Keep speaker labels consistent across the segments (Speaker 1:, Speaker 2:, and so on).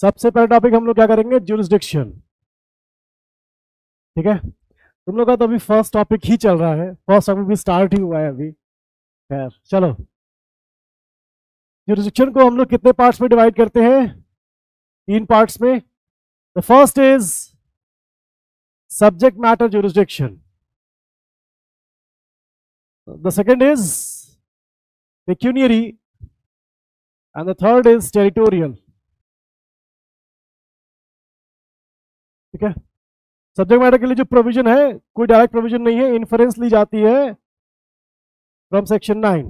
Speaker 1: सबसे पहला टॉपिक हम लोग क्या करेंगे, ज्यूरिसडिक्शन। ठीक है, तुम लोग का तो अभी फर्स्ट टॉपिक ही चल रहा है, फर्स्ट टॉपिक भी स्टार्ट ही हुआ है अभी। खैर चलो, ज्यूरिसडिक्शन को हम लोग कितने पार्ट्स में डिवाइड करते हैं? 3 पार्ट्स में। The first is subject matter jurisdiction, the second is pecuniary, and the third is territorial. ठीक है, सब्जेक्ट मैटर के लिए जो प्रोविजन है, कोई डायरेक्ट प्रोविजन नहीं है, इन्फरेंस ली जाती है from section 9।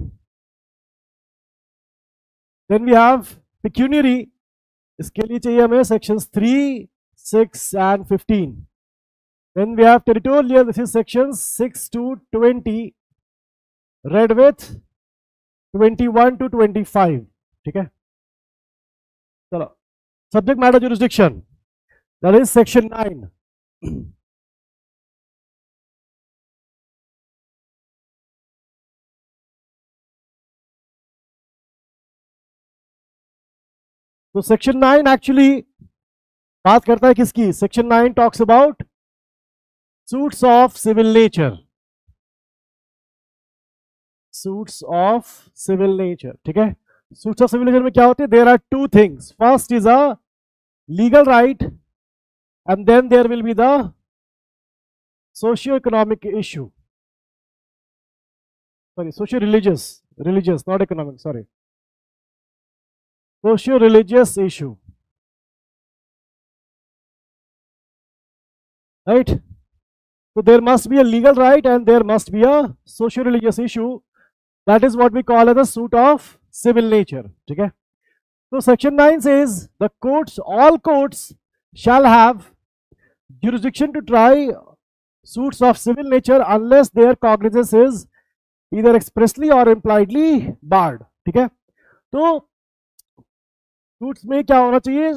Speaker 1: Then we have pecuniary, इसके लिए चाहिए हमें sections 3, 6 and 15। Then we have territorial, this is sections 6 to 20, read with 21 to 25। ठीक है, चलो, subject matter jurisdiction, that is section 9। तो सेक्शन 9 एक्चुअली बात करता है किसकी? Section 9 talks about suits of civil nature, suits of civil nature. ठीक है, सूट्स ऑफ सिविल नेचर में क्या होते हैं? There are 2 things, first is a legal right and then there will be the socio economic issue, sorry, socio religious, not economic, sorry, socio religious issue, right? So there must be a legal right and there must be a socio religious issue, that is what we call as a suit of civil nature। ठीक है, so section 9 says the courts, all courts shall have jurisdiction to try suits of civil nature unless their cognizance is either expressly or impliedly barred। ठीक है, तो suits में क्या होना चाहिए?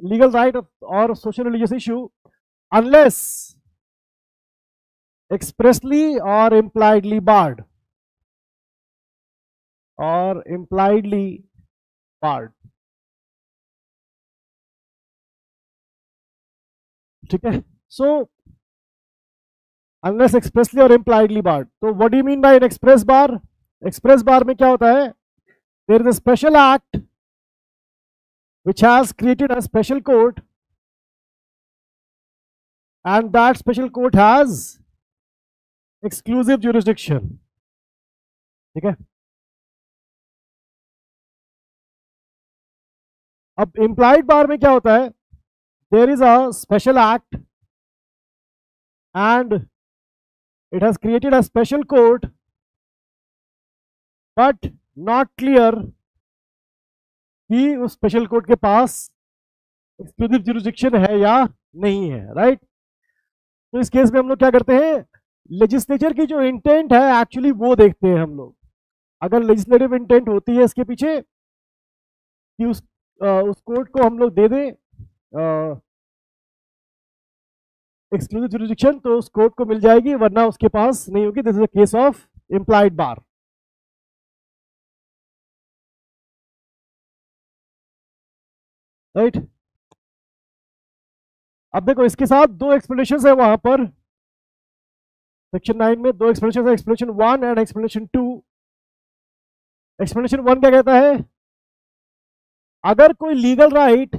Speaker 1: Legal right और social religious issue, unless expressly और impliedly barred, और इम्प्लाइडली बार्ड। ठीक है, सो अनलेस एक्सप्रेसली और इम्प्लाइडली बार्ड। तो what do you mean by an express bar? Express bar में क्या होता है? There is a special act which has created a special court and that special court has exclusive jurisdiction। ठीक है, अब implied बार में क्या होता है? there is a special act and it has created a special court but not clear कि उस special court के पास एक्सक्लूसिव ज्यूरिसडिक्शन है या नहीं है, राइट? तो इस केस में हम लोग क्या करते हैं? लेजिस्लेचर की जो इंटेंट है एक्चुअली वो देखते हैं हम लोग। अगर लेजिस्लेटिव इंटेंट होती है इसके पीछे कि उस कोर्ट को हम लोग दे दें एक्सक्लूसिव ज्यूरिसडिक्शन, तो उस कोर्ट को मिल जाएगी, वरना उसके पास नहीं होगी। This is a case of implied bar. Right, अब देखो इसके साथ 2 एक्सप्लेनेशन है वहां पर सेक्शन 9 में, 2 एक्सप्लेनेशन है, एक्सप्लेनेशन 1 एंड एक्सप्लेनेशन 2। एक्सप्लेनेशन 1 क्या कहता है? अगर कोई लीगल राइट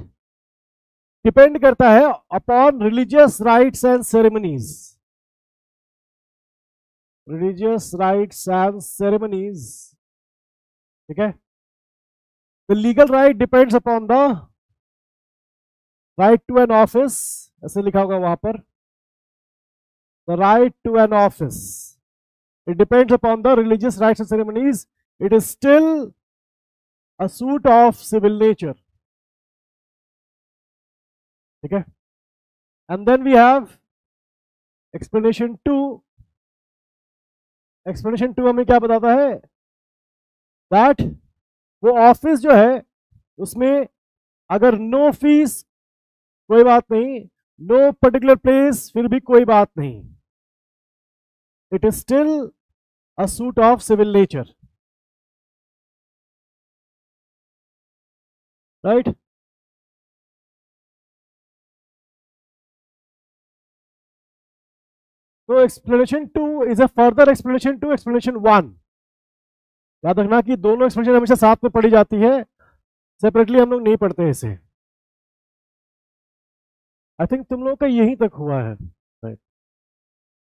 Speaker 1: डिपेंड करता है upon religious rites and ceremonies, religious rites and ceremonies, ठीक है, the legal right depends upon the right to an office, ऐसे लिखा होगा वहां पर, the right to an office, it depends upon the religious rites and ceremonies, it is still a suit of civil nature. ठीक है, and then we have explanation 2। Explanation 2 हमें क्या बताता है? दैट वो ऑफिस जो है उसमें अगर नो फीस कोई बात नहीं, नो पर्टिकुलर प्लेस फिर भी कोई बात नहीं, it is still a suit of civil nature. Right, तो explanation 2 is a further explanation to explanation 1। याद रखना कि दोनों एक्सप्लेनेशन हमेशा साथ में पढ़ी जाती है, सेपरेटली हम लोग नहीं पढ़ते इसे। आई थिंक तुम लोगों का यहीं तक हुआ है।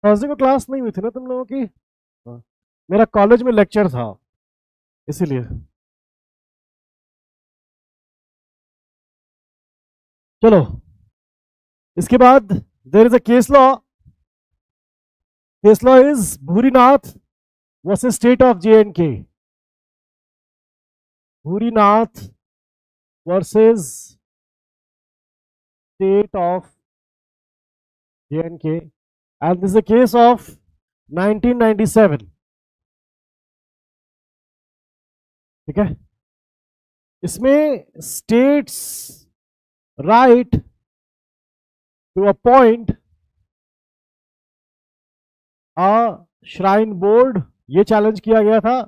Speaker 1: थर्सडे को क्लास नहीं हुई थी ना तुम लोगों की? हाँ। मेरा कॉलेज में लेक्चर था इसीलिए। चलो इसके बाद there is a case law. Case law is Bhurinath versus state of J&K। Bhurinath versus state of J&K and this is a case of 1997। ठीक है, इसमें state's right to appoint a shrine board ये चैलेंज किया गया था,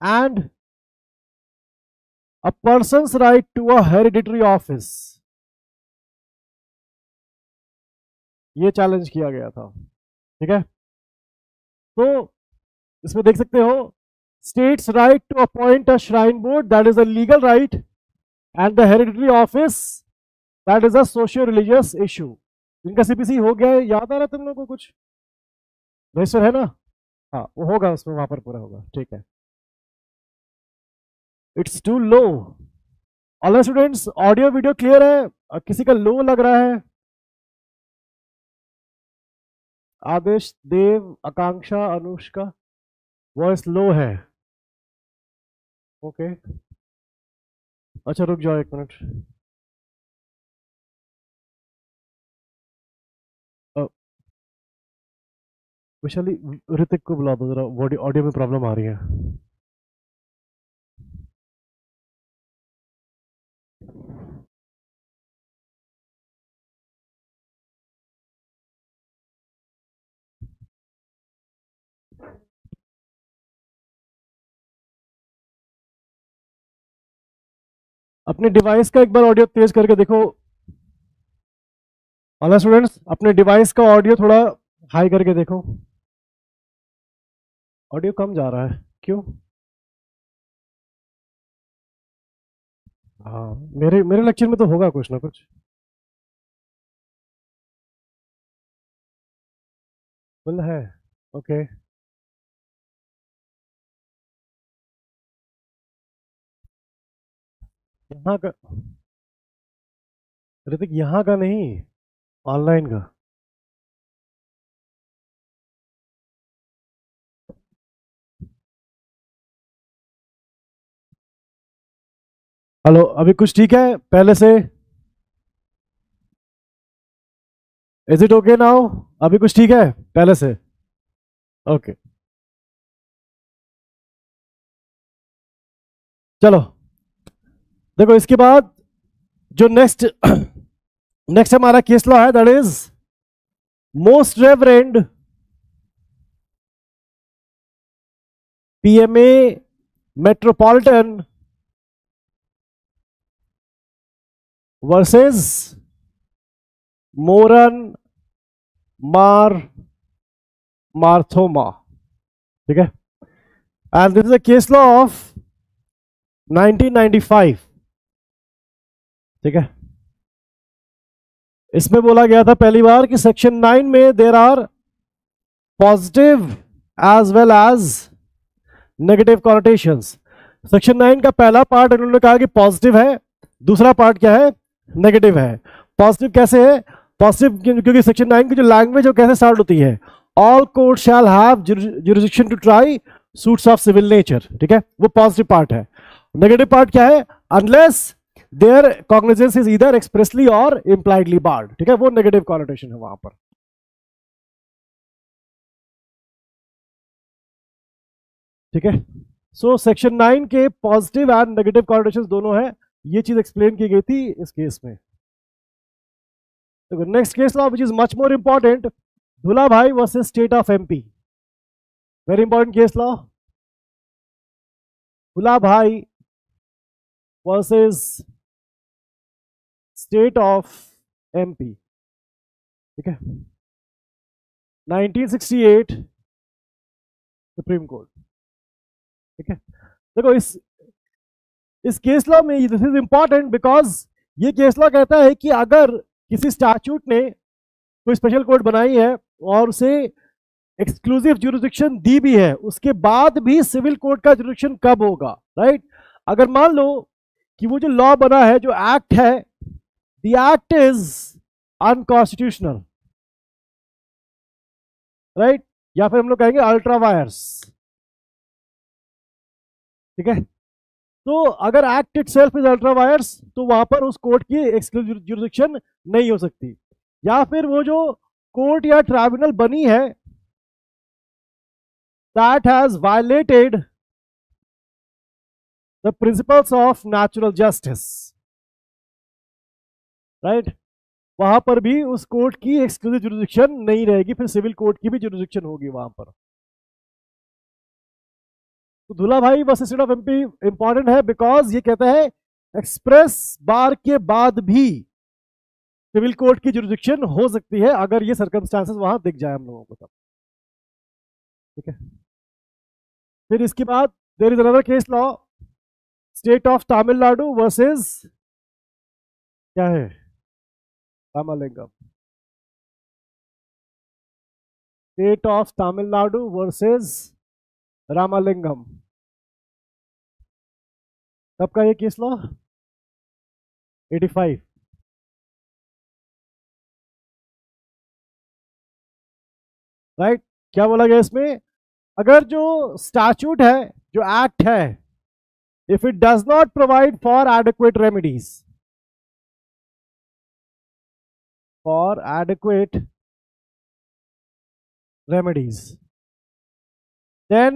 Speaker 1: and a person's right to a hereditary office ये challenge किया गया था। ठीक है, तो इसमें देख सकते हो state's right to appoint a shrine board that is a legal right, and the hereditary office that is a socio religious issue. इनका CPC हो गया है, याद आ रहा है तुम लोग को कुछ? रजिस्टर है ना? हाँ वो होगा, उसमें वहां पर पूरा होगा। ठीक है, it's too low. All students audio video clear है? किसी का लो लग रहा है? आदेश, देव, आकांक्षा, अनुष्का, वॉइस लो है। ओके अच्छा रुक जाओ 1 मिनट। विशाली, ऋतिक को बुला दो जरा, ऑडियो में प्रॉब्लम आ रही है। अपने डिवाइस का एक बार ऑडियो तेज करके देखो। ऑल स्टूडेंट्स अपने डिवाइस का ऑडियो थोड़ा हाई करके देखो। ऑडियो कम जा रहा है, क्यों? हाँ, मेरे मेरे लेक्चर में तो होगा कुछ ना कुछ। फुल है? ओके यहाँ का ऋतिक, यहाँ का नहीं, ऑनलाइन का। हेलो, अभी कुछ ठीक है पहले से? Is it okay now? अभी कुछ ठीक है पहले से? ओके चलो देखो, इसके बाद जो नेक्स्ट नेक्स्ट हमारा केस लॉ है that is most reverend PMA metropolitan versus Moran Marthoma. ठीक है, and this is a case law of 1995। ठीक है, इसमें बोला गया था पहली बार कि सेक्शन 9 में there are positive as well as negative connotations. Section 9 का पहला पार्ट इन्होंने कहा कि पॉजिटिव है, दूसरा पार्ट क्या है? नेगेटिव है। पॉजिटिव कैसे है? पॉजिटिव क्योंकि सेक्शन 9 की जो लैंग्वेज है वो कैसे स्टार्ट होती है? All court shall have jurisdiction to try suits of civil nature. ठीक है, वो पॉजिटिव पार्ट है। नेगेटिव पार्ट क्या है? Unless their cognizance is either expressly और इम्प्लाइडली बार्ड। ठीक है, वो नेगेटिव कॉनोटेशन है वहां पर। ठीक है, सो सेक्शन 9 के पॉजिटिव एंड नेगेटिव कॉनोटेशन दोनों है, ये चीज एक्सप्लेन की गई थी इस केस में। Next case law which is much more important, धुला भाई versus state of MP। Very important case law, धुला भाई वर्सेस स्टेट ऑफ MP। ठीक है, 1968 सुप्रीम कोर्ट। ठीक है, देखो इस केस लॉ में दिस इज इंपॉर्टेंट बिकॉज ये केस लॉ कहता है कि अगर किसी स्टैट्यूट ने कोई स्पेशल कोर्ट बनाई है और उसे एक्सक्लूसिव जुरिडिक्शन दी भी है, उसके बाद भी सिविल कोर्ट का जुरिडिक्शन कब होगा, राइट? अगर मान लो कि वो जो लॉ बना है, जो एक्ट है, the act is unconstitutional, right? या फिर हम लोग कहेंगे अल्ट्रा वायर्स। ठीक है, तो अगर act itself is ultra vires तो वहां पर उस कोर्ट की एक्सक्लूसिव जुरिडिक्शन नहीं हो सकती। या फिर वो जो कोर्ट या ट्राइब्यूनल बनी है that has violated the principles of natural justice, right? वहां पर भी उस कोर्ट की एक्सक्लूसिव जुरिडिक्शन नहीं रहेगी, फिर सिविल कोर्ट की भी जुरिडिक्शन होगी वहां पर। तो दूल्हा भाई versus state of MP important है बिकॉज ये कहता है एक्सप्रेस बार के बाद भी सिविल कोर्ट की जुरिडिक्शन हो सकती है अगर ये सर्कमस्टांसेस वहां दिख जाए हम लोगों को तब। ठीक है, फिर इसके बाद there is another case law, state of Tamil Nadu versus क्या है, Ramalingam. State of Tamil Nadu versus Ramalingam. कब का ये केस लॉ? 85। राइट, क्या बोला गया इसमें? अगर जो स्टैट्यूट है, जो एक्ट है, if it does not provide for adequate remedies, for adequate remedies, then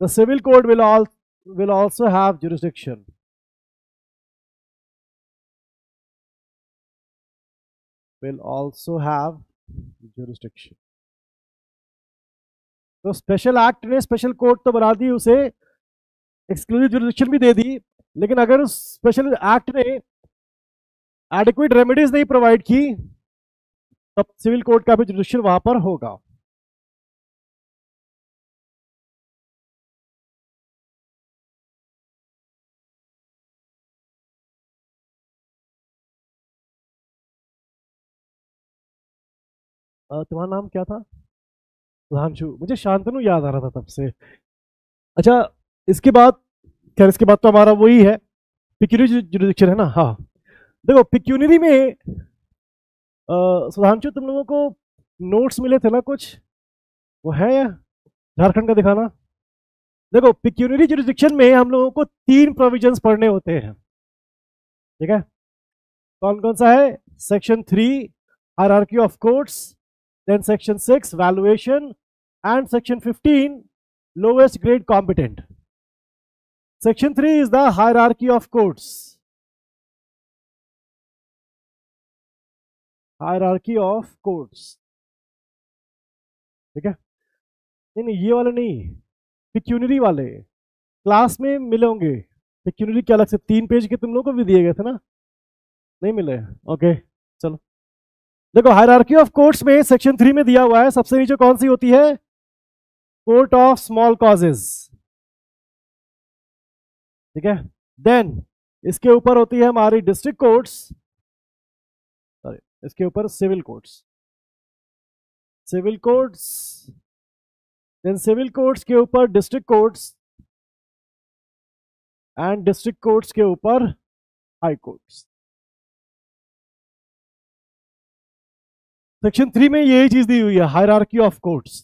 Speaker 1: the civil court will also have jurisdiction. Will also have jurisdiction. तो स्पेशल एक्ट ने स्पेशल कोर्ट तो बना दी, उसे एक्सक्लूसिव जुरिडिक्शन भी दे दी, लेकिन अगर उस स्पेशल एक्ट ने एडिक्वेट रेमेडीज नहीं प्रोवाइड की तब सिविल कोर्ट का भी जुरिडिक्शन वहां पर होगा। तुम्हारा नाम क्या था? सुधांशु, मुझे शांतनु याद आ रहा था तब से। अच्छा, इसके बाद, खैर इसके बाद तो हमारा वही है, पिक्यूनरी जुरिडिक्शन है ना। हाँ, देखो पिक्यूनरी में सुधांशु तुम लोगों को नोट्स मिले थे ना कुछ, वो है या झारखंड का दिखाना? देखो पिक्यूनरी जुरिडिक्शन में हम लोगों को 3 प्रोविजंस पढ़ने होते हैं। ठीक है, कौन कौन सा है? Section 3 hierarchy of courts, then section 6 valuation, and section 15 lowest grade competent. Section 3 is the hierarchy of courts. Hierarchy of courts. ठीक है, नहीं ये वाले नहीं, पिक्यूनरी वाले क्लास में मिले होंगे। पिक्यूनरी के अलग से 3 पेज के तुम लोगों को भी दिए गए थे ना, नहीं मिले? ओके चलो, देखो हायरार्की ऑफ कोर्ट्स में सेक्शन 3 में दिया हुआ है, सबसे नीचे कौन सी होती है? Court of small causes. ठीक है, देन इसके ऊपर होती है हमारी डिस्ट्रिक्ट कोर्ट्स, सॉरी इसके ऊपर civil courts, civil courts, then civil courts के ऊपर district courts, and district courts के ऊपर हाई कोर्ट्स। सेक्शन 3 में यही चीज दी हुई है, hierarchy of courts.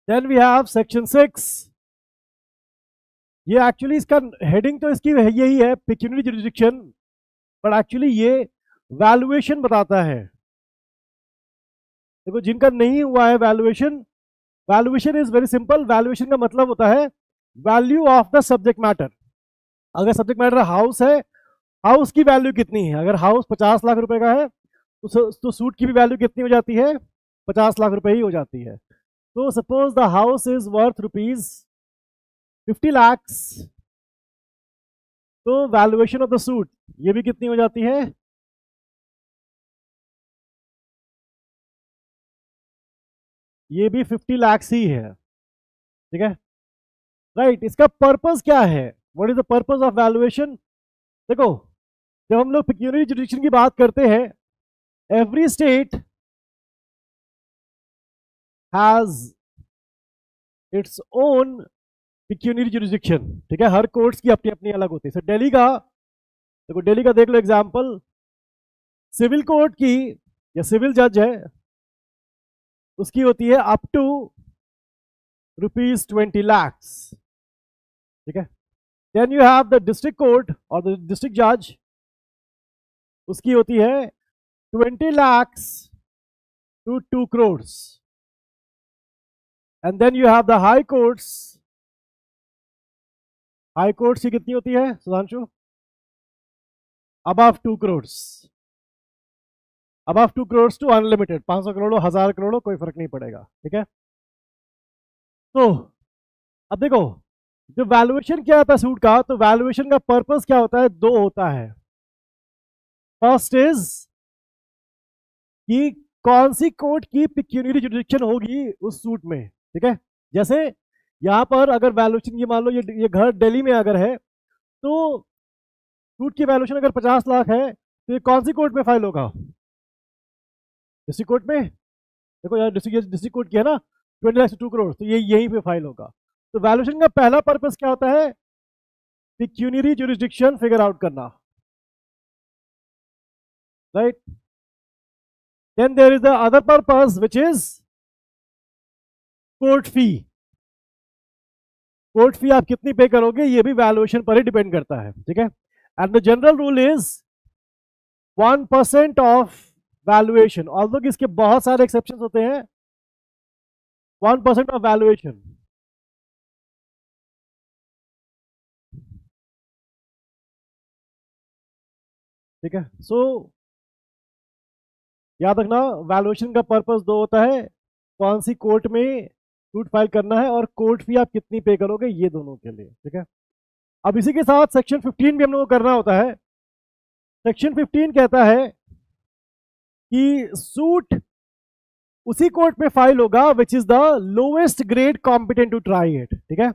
Speaker 1: Then we have section 6, ये एक्चुअली इसका हेडिंग तो इसकी यही है, पिक्यूनरी जुरिडिक्शन, बट एक्चुअली ये वैल्यूएशन बताता है। देखो जिनका नहीं हुआ है valuation, valuation is very simple. Valuation का मतलब होता है value of the subject matter. अगर सब्जेक्ट मैटर हाउस है, हाउस की वैल्यू कितनी है? अगर हाउस 50 लाख रुपए का है तो सूट की भी वैल्यू कितनी हो जाती है? 50 लाख रुपए ही हो जाती है। तो suppose the house is worth ₹50 lakhs, तो वैल्यूएशन ऑफ द सूट ये भी कितनी हो जाती है? ये भी 50 lakhs ही है, ठीक है, राइट। इसका पर्पस क्या है? What is the purpose of valuation? देखो, जब हम लोग पेक्यूनियरी जुरिडिक्शन की बात करते हैं, every state has its own pecuniary jurisdiction, ठीक है, हर कोर्ट्स की अपनी अपनी अलग होती है। दिल्ली का, देखो दिल्ली का देख लो एग्जांपल, सिविल कोर्ट की या सिविल जज है उसकी होती है अप टू ₹20 lakhs, ठीक है। Then you have the district court or the district जज, उसकी होती है 20 lakhs to 2 crores, and then you have the high courts. High courts की कितनी होती है Sudhanshu? Above 2 crores, above 2 crores to unlimited, 500 crore हो, 1000 करोड़ हो, कोई फर्क नहीं पड़ेगा, ठीक है। तो अब देखो, जो वैल्यूएशन क्या होता है सूट का, तो वैल्यूएशन का पर्पस क्या होता है? दो होता है। फर्स्ट इज कि कौन सी कोर्ट की पेक्यूनियरी जुरिडिक्शन होगी उस सूट में, ठीक है। जैसे यहां पर अगर वैल्यूएशन, ये मान लो ये घर दिल्ली में अगर है, तो सूट की वैल्यूएशन अगर 50 लाख है, तो ये कौन सी कोर्ट में फाइल होगा? डिस्ट्रिक्ट कोर्ट में। देखो यार, डिस्ट्रिक्ट कोर्ट की है ना, 20 लाख से 2 करोड़, तो ये यहीं पे फाइल होगा। तो वैल्यूएशन का पहला पर्पस क्या होता है? पेक्यूनियरी जुरिडिक्शन फिगर आउट करना, right. Then there is the other purpose which is court fee. Court fee आप कितनी पे करोगे ये भी वैल्यूएशन पर ही डिपेंड करता है, ठीक है। And the general rule is 1% of valuation, although कि इसके बहुत सारे एक्सेप्शंस होते हैं, 1% ऑफ वैल्यूएशन, ठीक है। सो याद रखना, वैल्यूएशन का पर्पस दो होता है, कौन सी कोर्ट में सूट फाइल करना है और कोर्ट फी आप कितनी पे करोगे, ये दोनों के लिए, ठीक है। अब इसी के साथ सेक्शन 15 भी हम लोग को करना होता है। सेक्शन 15 कहता है कि सूट उसी कोर्ट में फाइल होगा which is the lowest grade competent to try it, ठीक है।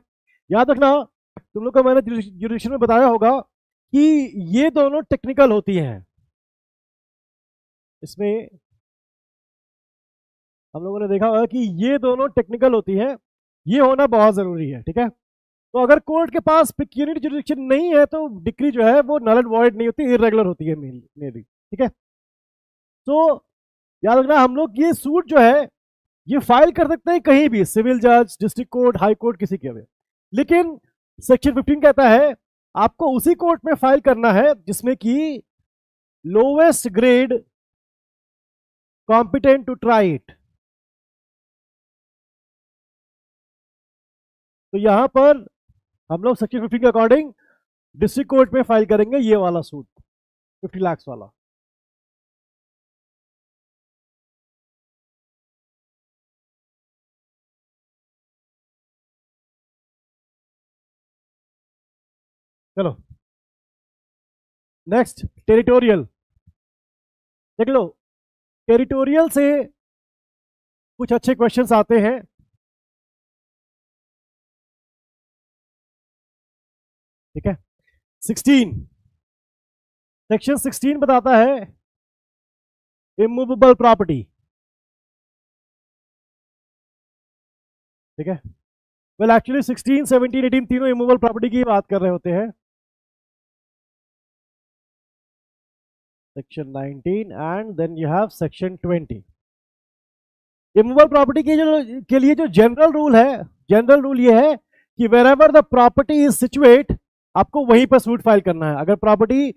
Speaker 1: याद रखना, तुम लोग को मैंने जुरिडिक्शन में बताया होगा कि ये दोनों टेक्निकल होती हैं। इसमें हम लोगों ने देखा होगा कि ये दोनों टेक्निकल होती है, ये होना बहुत जरूरी है, ठीक है। तो अगर कोर्ट के पास पेक्यूनियरी जुरिडिक्शन नहीं है तो डिक्री जो है वो नल एंड वॉइड नहीं होती, इरेगुलर होती है मेनली, ठीक है। तो याद रखना, हम लोग ये सूट जो है ये फाइल कर सकते हैं कहीं भी, सिविल जज, डिस्ट्रिक्ट कोर्ट, हाई कोर्ट, किसी के भी। लेकिन सेक्शन 15 कहता है आपको उसी कोर्ट में फाइल करना है जिसमें कि lowest grade competent to try it. तो यहां पर हम लोग सेक्शन 15 के अकॉर्डिंग डिस्ट्रिक्ट कोर्ट में फाइल करेंगे ये वाला सूट, 50 लाख वाला। चलो नेक्स्ट, टेरिटोरियल। देख लो, टेरिटोरियल से कुछ अच्छे क्वेश्चंस आते हैं, ठीक है। 16, सेक्शन 16 बताता है इमूवेबल प्रॉपर्टी, ठीक है। वेल एक्चुअली 16, 17, 18 तीनों इमूवेबल प्रॉपर्टी की बात कर रहे होते हैं। Section 19 and then you have section 20। Immovable property के लिए जो जनरल रूल है, जनरल रूल ये है कि wherever the property is situate, आपको वहीं पर सूट फाइल करना है। अगर प्रॉपर्टी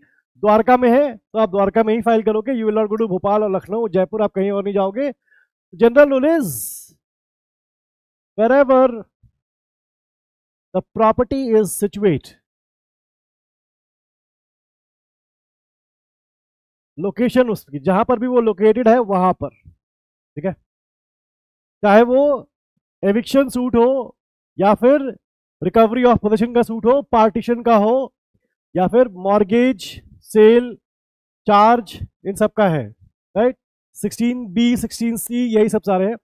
Speaker 1: द्वारका में है तो आप द्वारका में ही फाइल करोगे, you will not go to Bhopal और लखनऊ, जयपुर, आप कहीं और नहीं जाओगे। General rule is wherever the property is situate, location उसकी जहां पर भी वो लोकेटेड है वहां पर, ठीक है। चाहे वो एविक्शन सूट हो या फिर रिकवरी ऑफ पोजीशन का सूट हो, पार्टीशन का हो, या फिर मॉर्गेज, सेल, चार्ज, इन सब का है, राइट। 16B 16C यही सब सारे हैं।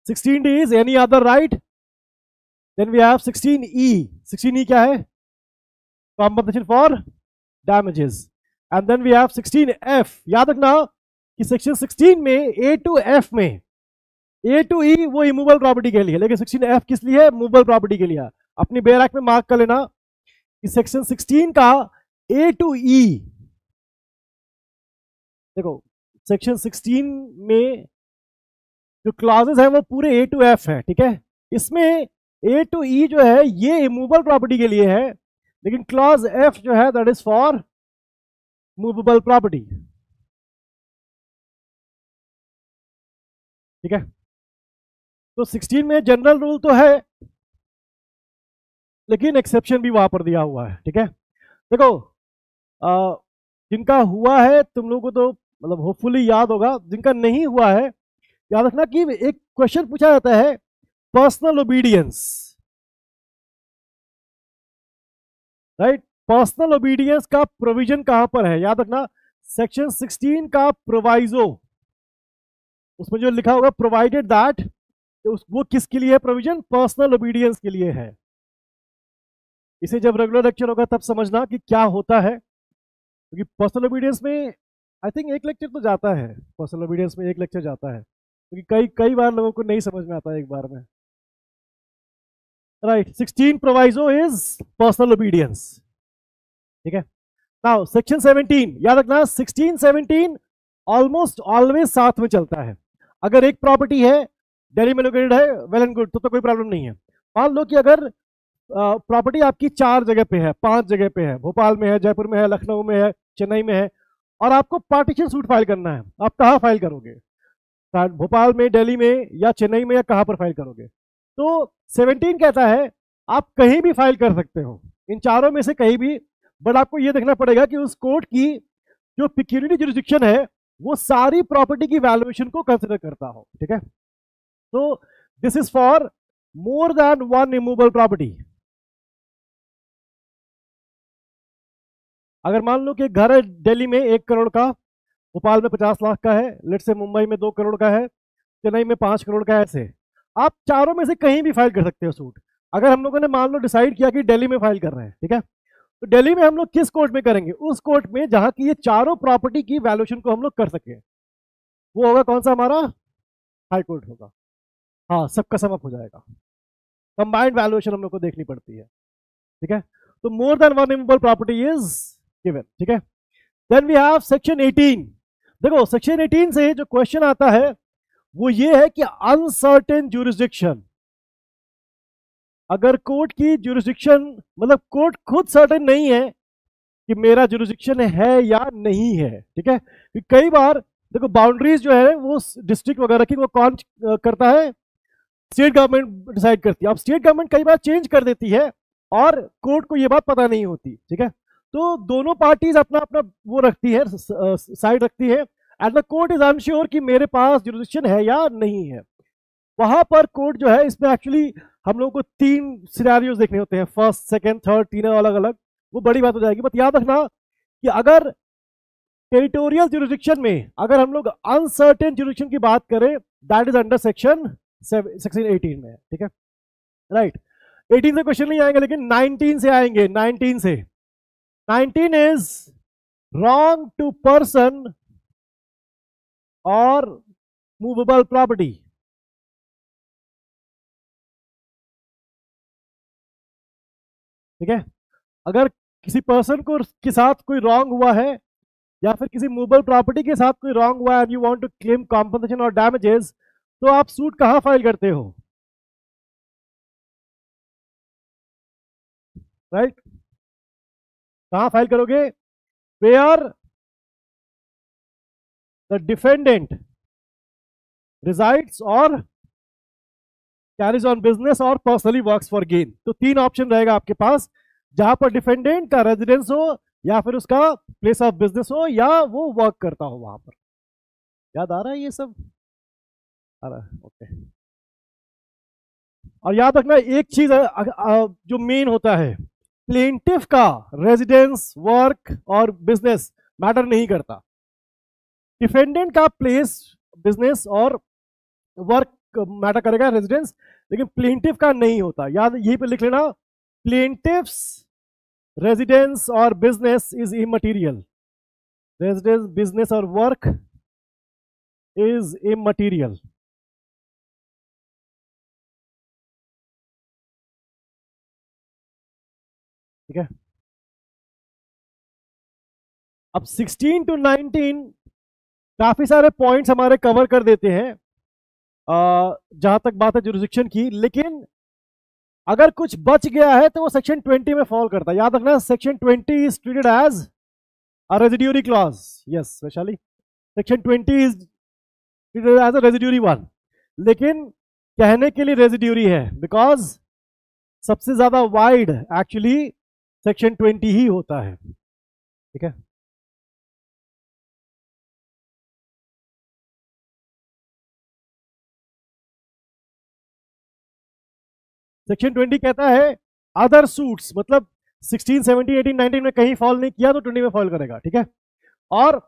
Speaker 1: 16D is any other right. Then we have 16E। 16E क्या है? Compensation for damages. And then we have 16F। याद रखना कि सेक्शन 16 में A to F में A to E वो इमूवेबल प्रॉपर्टी के लिए, लेकिन 16F किस लिए है? मूवेबल प्रॉपर्टी के लिए। अपनी बैरक में मार्क कर लेना कि सेक्शन 16 का A to E, देखो सेक्शन 16 में जो क्लॉजेस हैं वो पूरे A to F है, ठीक है। इसमें A to E जो है ये इमूवेबल प्रॉपर्टी के लिए है, लेकिन क्लॉज F जो है that is for movable property, ठीक है। तो 16 में जनरल रूल तो है, लेकिन एक्सेप्शन भी वहां पर दिया हुआ है, ठीक है। देखो जिनका हुआ है तुम लोगों को तो मतलब होपफुली याद होगा, जिनका नहीं हुआ है याद रखना कि एक क्वेश्चन पूछा जाता है personal obedience, right. Personal obedience का प्रोविजन कहां पर है? याद रखना सेक्शन 16 का प्रोवाइजो, उसमें जो लिखा होगा प्रोवाइडेड दैट, वो किसके लिए है प्रोविजन? पर्सनल ओबीडियंस के लिए है। इसे जब रेगुलर लेक्चर होगा तब समझना कि क्या होता है, क्योंकि पर्सनल ओबीडियंस में आई थिंक एक लेक्चर तो जाता है, पर्सनल ओबीडियंस में एक लेक्चर जाता है, क्योंकि कई बार लोगों को नहीं समझ में आता है एक बार में, right. 16 proviso is personal obedience, ठीक है। नाउ सेक्शन 17 याद रखना, 16 17 ऑलमोस्ट ऑलवेज साथ में चलता है। अगर एक प्रॉपर्टी है दिल्ली में लोकेटेड है, वेल एंड गुड, तो कोई प्रॉब्लम नहीं है। मान लो कि अगर प्रॉपर्टी आपकी 4 जगह पे है, 5 जगह पे है, भोपाल में है, जयपुर में है, लखनऊ में है, चेन्नई में है, और आपको पार्टीशन सूट फाइल करना है, आप कहाँ फाइल करोगे? भोपाल में, दिल्ली में, या चेन्नई में, या कहाँ पर फाइल करोगे? तो 17 कहता है आप कहीं भी फाइल कर सकते हो, इन चारों में से कहीं भी, बट आपको यह देखना पड़ेगा कि उस कोर्ट की जो पिक्यूलियरी जुरिसडिक्शन है वो सारी प्रॉपर्टी की वैल्यूएशन को कंसिडर करता हो, ठीक है। तो this is for more than one immovable property. अगर मान लो कि घर है दिल्ली में 1 करोड़ का, भोपाल में 50 लाख का है, लेट से मुंबई में 2 करोड़ का है, चेन्नई में 5 करोड़ का है, ऐसे आप चारों में से कहीं भी फाइल कर सकते हो सूट। अगर हम लोगों ने मान लो डिसाइड किया कि दिल्ली में फाइल कर रहे हैं, ठीक है, तो दिल्ली में हम लोग किस कोर्ट में करेंगे? उस कोर्ट में जहां की ये चारों प्रॉपर्टी की वैल्यूएशन को हम लोग कर सके, वो होगा कौन सा? हमारा हाई कोर्ट होगा। हाँ, सबका सम अप हो जाएगा, कंबाइंड वैल्यूएशन हम लोग को देखनी पड़ती है, ठीक है। तो more than one immovable property is given, ठीक है। Then we have section 18। देखो सेक्शन 18 से जो क्वेश्चन आता है वो ये है कि अनसर्टेन ज्यूरिसडिक्शन, अगर कोर्ट की ज्यूरिसडिक्शन मतलब कोर्ट खुद सर्टेन नहीं है कि मेरा ज्यूरिसडिक्शन है या नहीं है, ठीक है। कई बार देखो बाउंड्रीज जो है वो डिस्ट्रिक्ट वगैरह की वो कौन करता है? स्टेट गवर्नमेंट डिसाइड करती है। अब स्टेट गवर्नमेंट कई बार चेंज कर देती है और कोर्ट को ये बात पता नहीं होती, ठीक है। तो दोनों पार्टीज अपना अपना वो रखती है, साइड रखती है, and the court is unsure कि मेरे पास ज्यूरिसडिक्शन है या नहीं है। वहां पर कोर्ट जो है, इसमें एक्चुअली हम लोगों को 3 सिनेरियोज देखने होते हैं, फर्स्ट, सेकंड, थर्ड, तीनों अलग अलग, वो बड़ी बात हो जाएगी। बट याद रखना कि अगर टेरिटोरियल ज्यूरिसडिक्शन में अगर हम लोग अनसर्टेन ज्यूरिसडिक्शन की बात करें, दैट इज अंडर सेक्शन 18 में, ठीक है, राइट। 18 से क्वेश्चन नहीं आएंगे, लेकिन 19 से आएंगे। 19 से 19 इज रॉन्ग टू पर्सन और मूवेबल प्रॉपर्टी, ठीक है। अगर किसी पर्सन को के साथ कोई रॉन्ग हुआ है या फिर किसी मूवेबल प्रॉपर्टी के साथ कोई रॉन्ग हुआ है and you want to claim compensation or damages, तो आप सूट कहां फाइल करते हो? राइट, कहां फाइल करोगे? वेयर द डिफेंडेंट रिजाइड्स और कैरीज ऑन बिजनेस और पर्सनली वर्क्स फॉर गेन। तो 3 ऑप्शन रहेगा आपके पास, जहां पर डिफेंडेंट का रेजिडेंस हो या फिर उसका प्लेस ऑफ बिजनेस हो या वो वर्क करता हो वहां पर। याद आ रहा है ये सब? आ रहा है, ओके। और याद रखना एक चीज जो मेन होता है, प्लेंटिफ का रेजिडेंस, वर्क और बिजनेस मैटर नहीं करता। डिफेंडेंट का प्लेस, बिजनेस और वर्क मैटर करेगा, रेजिडेंस, लेकिन प्लेंटिफ का नहीं होता। याद यहीं पे लिख लेना, प्लेंटिफ्स रेजिडेंस और business is immaterial, residence, business और वर्क इज इमटेरियल। ठीक है, अब 16 to 19 काफी सारे पॉइंट्स हमारे कवर कर देते हैं जहां तक बात है जुरिस्डिक्शन की, लेकिन अगर कुछ बच गया है तो वो सेक्शन 20 में फॉल करता है। याद रखना, section 20 is treated as a residuary clause. Yes Vaishali, section 20 is treated as a residuary one, लेकिन कहने के लिए रेजिड्यूरी है बिकॉज सबसे ज्यादा वाइड एक्चुअली सेक्शन 20 ही होता है। ठीक है, सेक्शन 20 कहता है अदर सूट्स, मतलब 16, 17, 18, 19 में कहीं फॉल नहीं किया तो 20 में फॉल करेगा। ठीक है, और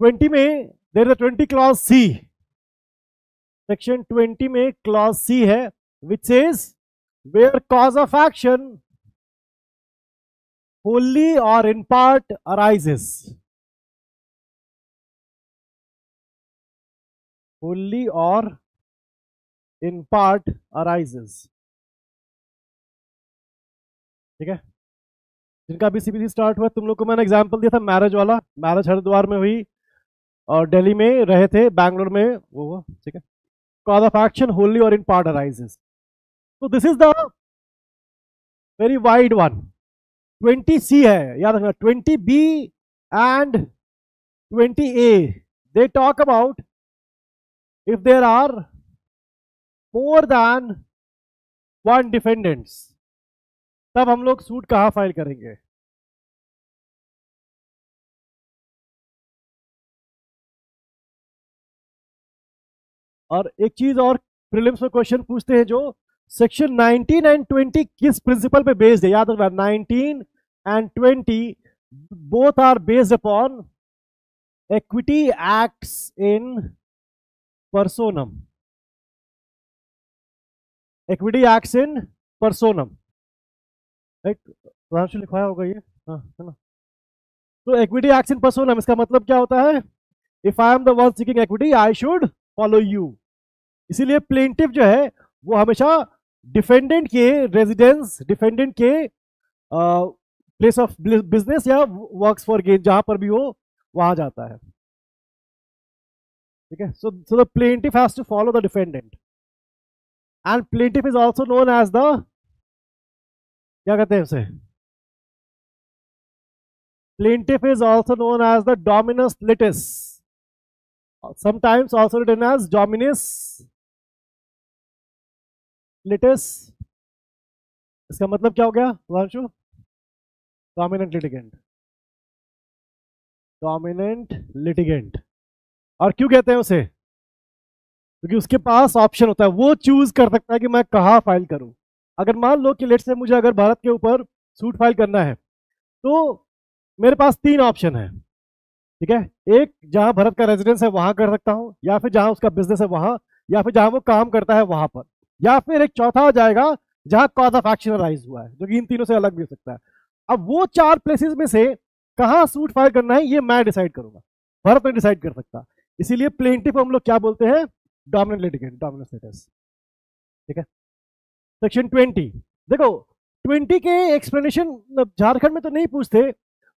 Speaker 1: 20 में there is 20 clause C, section 20 में क्लॉज सी है which is where cause of action wholly or in part arises, wholly or in part arises। ठीक है, जिनका भी सीबीसी स्टार्ट हुआ, तुम लोग को मैंने एग्जांपल दिया था मैरिज वाला, मैरिज हरिद्वार में हुई और दिल्ली में रहे थे, बैंगलोर में वो हुआ। ठीक है, cause of action wholly or in part arises, तो this is the very wide one. 20C है, याद रखना, 20B and 20A they talk about if there are more than one defendants, तब हम लोग सूट कहां फाइल करेंगे। और एक चीज और, प्रीलिम्स में क्वेश्चन पूछते हैं जो सेक्शन 19 एंड 20 किस प्रिंसिपल पे बेस्ड है। याद रखना, 19 and 20 both are based upon equity acts in personam, equity acts in personam, right, लिखवाया होगा ये, हाँ है ना। तो इक्विटी एक्ट्स इन पर्सोनम, इसका मतलब क्या होता है, if I am the one seeking equity I should follow you. इसीलिए प्लेंटिफ जो है वो हमेशा डिफेंडेंट के रेजिडेंस, डिफेंडेंट के प्लेस ऑफ बिजनेस या वर्क्स फॉर गेन, जहां पर भी हो वहां जाता है। ठीक है, so the plaintiff has to follow the defendant and plaintiff is also known as the, क्या कहते हैं उसे, plaintiff is also known as the dominus litis, sometimes also written as dominus litis। इसका मतलब क्या हो गया वांशु, डोमिनेंट लिटिगेंट, डोमिनेंट लिटिगेंट। और क्यों कहते हैं उसे, क्योंकि उसके पास ऑप्शन होता है, वो चूज कर सकता है कि मैं कहाँ फाइल करूं। अगर मान लो कि लेट से मुझे अगर भारत के ऊपर सूट फाइल करना है तो मेरे पास 3 ऑप्शन है। ठीक है, एक जहां भारत का रेजिडेंस है वहां कर सकता हूं, या फिर जहां उसका बिजनेस है वहां, या फिर जहां वो काम करता है वहां पर, या फिर एक चौथा हो जाएगा जहां कॉज ऑफ एक्शन राइज हुआ है, जो कि इन तीनों से अलग भी हो सकता है। अब वो 4 प्लेसेस में से कहां सूट फाइल करना है ये मैं डिसाइड करूंगा, भारत में डिसाइड कर सकता। इसीलिए प्लेंटिफ हम लोग क्या बोलते हैं, डोमिनेंट लिटिगेंट, डोमिनेंट स्टेटस। ठीक है, सेक्शन 20 देखो, 20 के एक्सप्लेनेशन झारखंड में तो नहीं पूछते,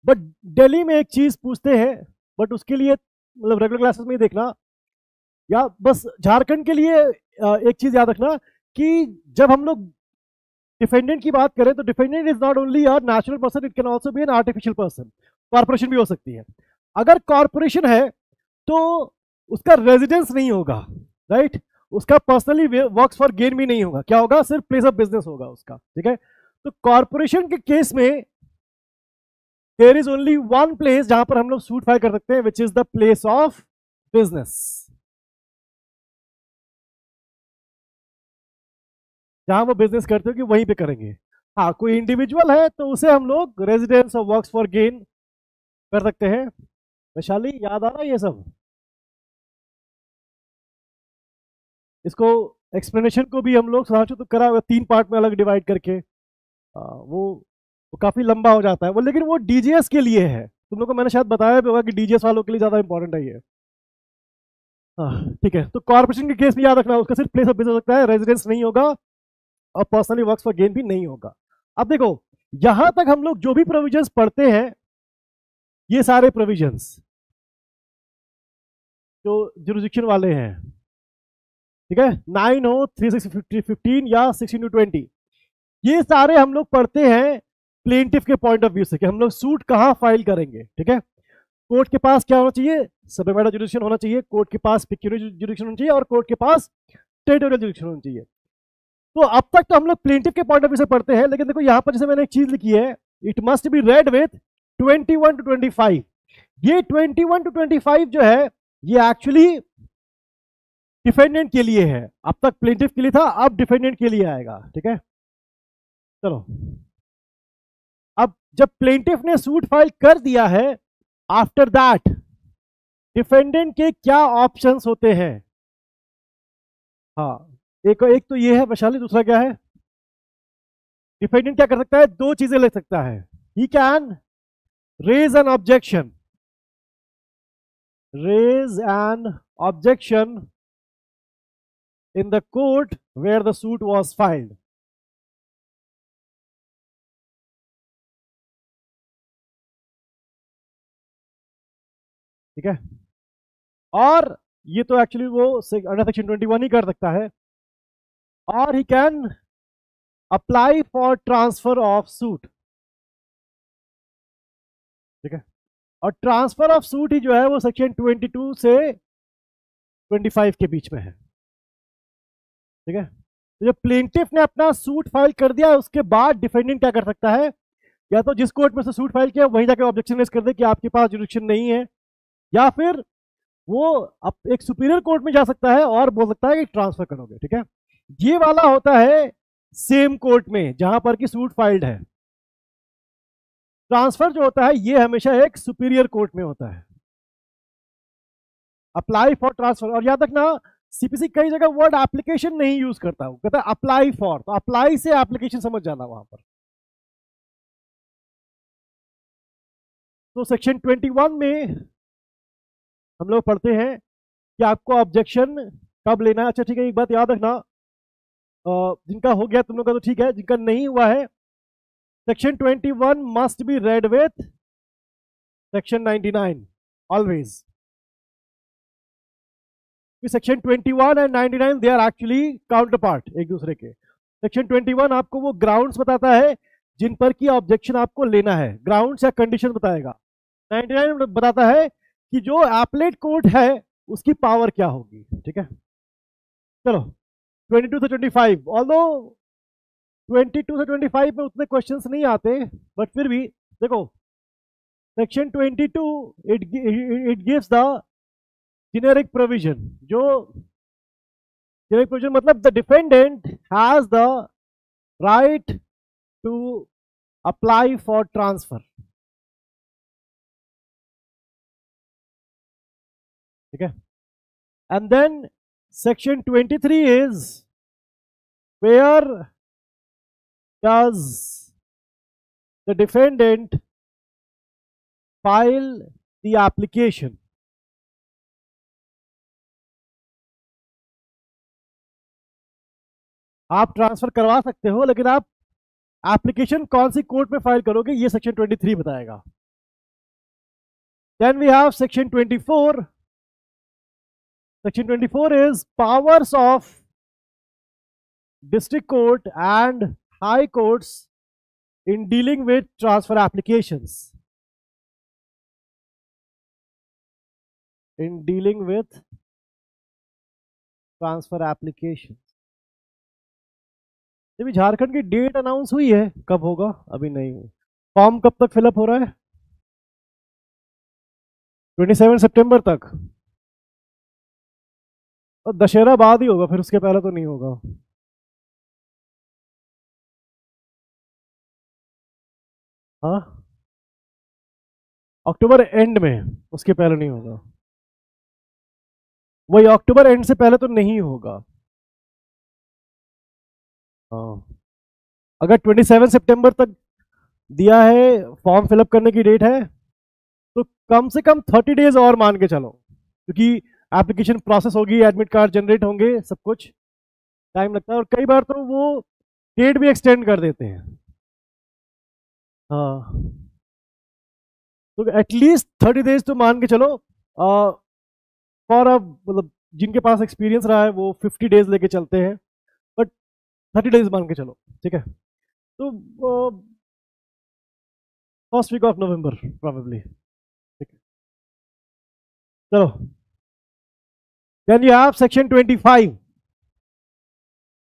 Speaker 1: बट दिल्ली में एक चीज पूछते हैं, बट उसके लिए मतलब रेगुलर क्लासेस में ही देखना, या बस झारखंड के लिए एक चीज याद रखना कि जब हम लोग डिफेंडेंट की बात करें तो defendant is not only a natural person, it can also be an artificial person, corporation भी हो सकती है। अगर कॉर्पोरेशन है तो उसका रेजिडेंस नहीं होगा, राइट, उसका पर्सनली वर्क्स फॉर गेन भी नहीं होगा, क्या होगा, सिर्फ प्लेस ऑफ बिजनेस होगा उसका। ठीक है, तो कॉर्पोरेशन के केस में there is only one place जहां पर हम लोग सूट फाइल कर सकते हैं, which is the place of business. जहां वो बिजनेस करते हो कि वहीं पे करेंगे। हाँ, कोई इंडिविजुअल है तो उसे हम लोग रेजिडेंस और वर्क्स फॉर गेन कर सकते हैं। वैशाली, याद आ रहा है ये सब? इसको एक्सप्लेनेशन को भी हम लोग समझो तो करा हुआ 3 पार्ट में अलग डिवाइड करके। वो काफी लंबा हो जाता है वो, लेकिन वो डीजीएस के लिए है। तुम लोग को मैंने शायद बताया भी होगा कि डीजीएस वालों के लिए ज्यादा इंपॉर्टेंट है ये। ठीक है, तो कॉर्पोरेशन के केस में याद रखना, उसका सिर्फ प्लेस ऑफ बिजनेस हो सकता है, रेजिडेंस नहीं होगा, और पर्सनली वर्क्स फॉर गेन भी नहीं होगा। अब देखो, यहां तक हम लोग जो भी प्रोविजंस पढ़ते हैं, ये सारे प्रोविजंस जो जुरिडिक्शन वाले हैं, ठीक है, 9 हो, 315 या 16 to 20, ये सारे हम लोग पढ़ते हैं प्लेंटिफ के पॉइंट ऑफ व्यू से कि हम लोग सूट कहां फाइल करेंगे। ठीक है, कोर्ट के पास क्या होना चाहिए? सबेमेटा जुरिडिक्शन होना चाहिए, कोर्ट के पास पेक्यूनियरी जुरिडिक्शन होना चाहिए, और कोर्ट के पास टेरिटोरियल जुरिडिक्शन होना चाहिए। तो अब तक तो हम लोग प्लेंटिफ के पॉइंट ऑफ व्यू से पढ़ते हैं, लेकिन देखो यहां पर जैसे मैंने एक चीज लिखी है, it must be read with 21 to 25। ये 21 to 25 जो है, ये एक्चुअली डिफेंडेंट के लिए है। अब तक प्लेंटिफ के लिए था, अब डिफेंडेंट के लिए आएगा। ठीक है, चलो, अब जब प्लेंटिफ ने सूट फाइल कर दिया है, आफ्टर दैट डिफेंडेंट के क्या ऑप्शंस होते हैं? हाँ, एक तो ये है वैशाली, दूसरा क्या है? डिफेंडेंट क्या कर सकता है? 2 चीजें ले सकता है। He can raise an objection, in the court where the suit was filed। ठीक है, और ये तो एक्चुअली वो अंडर सेक्शन 21 ही कर सकता है। और he can apply for transfer of suit. ठीक है, और ट्रांसफर ऑफ सूट ही जो है वो सेक्शन 22 से 25 के बीच में है। ठीक है, तो जब प्लेंटिफ ने अपना सूट फाइल कर दिया, उसके बाद डिफेंडेंट क्या कर सकता है? या तो जिस कोर्ट में से सूट फाइल किया वहीं जाकर ऑब्जेक्शन रेज कर दे कि आपके पास जुरिडिक्शन नहीं है, या फिर वो एक सुपीरियर कोर्ट में जा सकता है और बोल सकता है कि ट्रांसफर करोगे। ठीक है, ये वाला होता है सेम कोर्ट में जहां पर कि सूट फाइल्ड है। ट्रांसफर जो होता है ये हमेशा एक सुपीरियर कोर्ट में होता है। अप्लाई फॉर ट्रांसफर, और याद रखना सीपीसी कई जगह वर्ड एप्लीकेशन नहीं यूज करता, वो कहता है अप्लाई फॉर, तो अप्लाई से एप्लीकेशन समझ जाना वहां पर। तो सेक्शन 21 में हम लोग पढ़ते हैं कि आपको ऑब्जेक्शन कब लेना है। अच्छा ठीक है, एक बात याद रखना, जिनका हो गया तुम लोग का तो ठीक है, जिनका नहीं हुआ है, section 21 must be read with section 99 always. Section 21 and 99 they are actually counterpart एक दूसरे के। सेक्शन 21 आपको वो ग्राउंड्स बताता है जिन पर की ऑब्जेक्शन आपको लेना है, ग्राउंड्स या कंडीशन बताएगा। 99 बताता है कि जो एपलेट कोर्ट है उसकी पावर क्या होगी। ठीक है, चलो 22 से 25, ऑल्दो 22 से 25 में उतने क्वेश्चंस नहीं आते, बट फिर भी देखो, section 22 it gives the generic provision. जो जेनेरिक प्रोविजन मतलब the defendant has the right to apply for transfer. ठीक है, and then section 23 is where does the defendant file the application। आप ट्रांसफर करवा सकते हो, लेकिन आप एप्लीकेशन कौन सी कोर्ट में फाइल करोगे ये सेक्शन 23 बताएगा। Then we have section 24। Section 24 is powers of district court and high courts in dealing with transfer applications. In dealing with transfer applications. अभी झारखंड की डेट अनाउंस हुई है, कब होगा अभी नहीं हुई। फॉर्म कब तक फिलअप हो रहा है? 27 सितंबर तक, और दशहरा बाद ही होगा, फिर उसके पहले तो नहीं होगा। हाँ, अक्टूबर एंड में, उसके पहले नहीं होगा। वही अक्टूबर एंड से पहले तो नहीं होगा। हाँ, अगर 27 सितंबर तक दिया है, फॉर्म फिलअप करने की डेट है, तो कम से कम 30 डेज और मान के चलो, क्योंकि एप्लीकेशन प्रोसेस होगी, एडमिट कार्ड जनरेट होंगे, सब कुछ टाइम लगता है, और कई बार तो वो डेट भी एक्सटेंड कर देते हैं। हाँ, तो एटलीस्ट 30 डेज तो मान के चलो। फॉर अ मतलब जिनके पास एक्सपीरियंस रहा है वो 50 डेज लेके चलते हैं, बट 30 डेज मान के चलो, ठीक है। तो first week of November probably, ठीक है। चलो, देन यू हैव सेक्शन 25।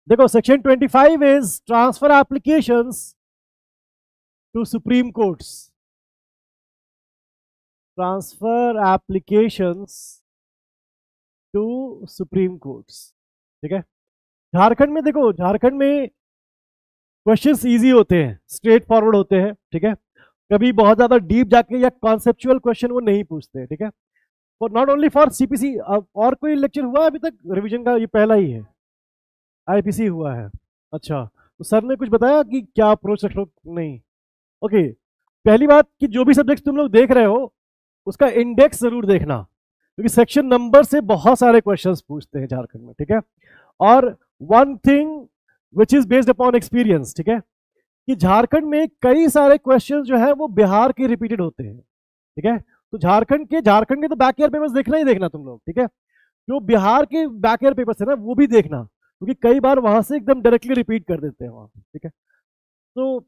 Speaker 1: देखो, section 25 is transfer applications to supreme courts. Transfer applications to supreme courts, ठीक है। झारखंड में देखो, झारखंड में क्वेश्चंस इजी होते हैं, स्ट्रेट फॉरवर्ड होते हैं, ठीक है। कभी बहुत ज्यादा डीप जाके या कॉन्सेप्चुअल क्वेश्चन वो नहीं पूछते, ठीक है। और नॉट ओनली फॉर सीपीसी, और कोई लेक्चर हुआ है अभी तक रिवीजन का? ये पहला ही है। आईपीसी हुआ है, अच्छा। तो सर ने कुछ बताया कि क्या अप्रोच रख लो? नहीं, ओके। पहली बात कि जो भी सब्जेक्ट तुम लोग देख रहे हो उसका इंडेक्स जरूर देखना, क्योंकि सेक्शन नंबर से बहुत सारे क्वेश्चंस पूछते हैं झारखंड में, ठीक है। और one thing which is based upon experience, ठीक है, कि झारखंड में कई सारे क्वेश्चंस जो है वो बिहार के रिपीटेड होते हैं, ठीक है। तो झारखंड के तो बैक ईयर पेपर्स देखना ही देखना तुम लोग, ठीक है। जो बिहार के बैक ईयर पेपर्स है ना, वो भी देखना, क्योंकि कई बार वहां से एकदम डायरेक्टली रिपीट कर देते हैं वहां, ठीक है। तो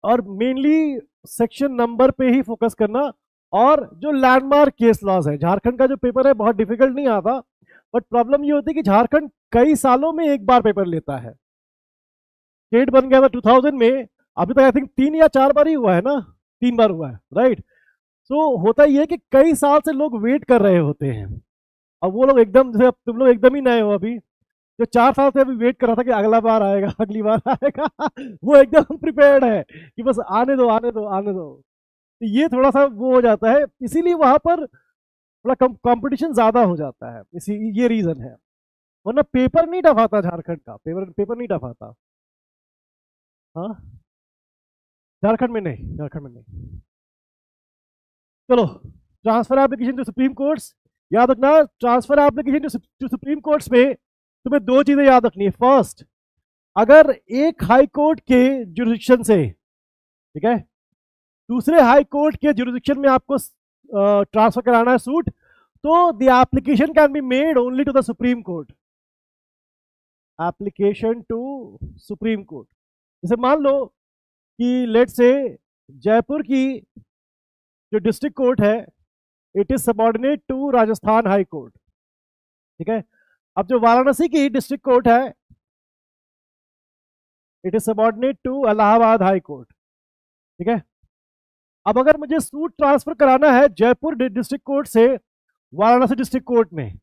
Speaker 1: और मेनली सेक्शन नंबर पे ही फोकस करना। और जो लैंडमार्क केस लॉज है, झारखंड का जो पेपर है बहुत डिफिकल्ट नहीं आता, बट प्रॉब्लम ये होती है कि झारखंड कई सालों में एक बार पेपर लेता है। स्टेट बन गया था 2000 में, अभी तक आई थिंक 3 या 4 बार ही हुआ है ना, 3 बार हुआ है, राइट। तो होता ये है कि कई साल से लोग वेट कर रहे होते हैं। अब वो लोग एकदम, जैसे अब तुम लोग एकदम ही नए हो अभी, जो 4 साल से अभी वेट कर रहा था कि अगला बार आएगा, अगली बार आएगा, वो एकदम प्रिपेयर्ड है कि बस आने दो आने दो आने दो। तो ये थोड़ा सा वो हो जाता है, इसीलिए वहां पर थोड़ा कंपटीशन ज्यादा हो जाता है, इसी ये रीजन है। वरना पेपर नहीं टफ आता झारखंड का, पेपर पेपर नहीं टफ आता। हाँ, झारखंड में नहीं, झारखंड में नहीं। चलो, transfer application to supreme courts, याद रखना, transfer application to supreme courts में तुम्हें 2 चीजें याद रखनी है। फर्स्ट, अगर एक हाई कोर्ट के जुरिडिक्शन से, ठीक है, दूसरे हाई कोर्ट के जुरिडिक्शन में आपको ट्रांसफर कराना है सूट, तो the application can be made only to the supreme court. Application to supreme court, जैसे मान लो कि लेट से जयपुर की जो डिस्ट्रिक्ट कोर्ट है, it is subordinate to Rajasthan high court, ठीक है। अब जो वाराणसी की डिस्ट्रिक्ट कोर्ट है, it is subordinate to Allahabad high court, ठीक है। अब अगर मुझे सूट ट्रांसफर कराना है जयपुर डिस्ट्रिक्ट कोर्ट से वाराणसी डिस्ट्रिक्ट कोर्ट में,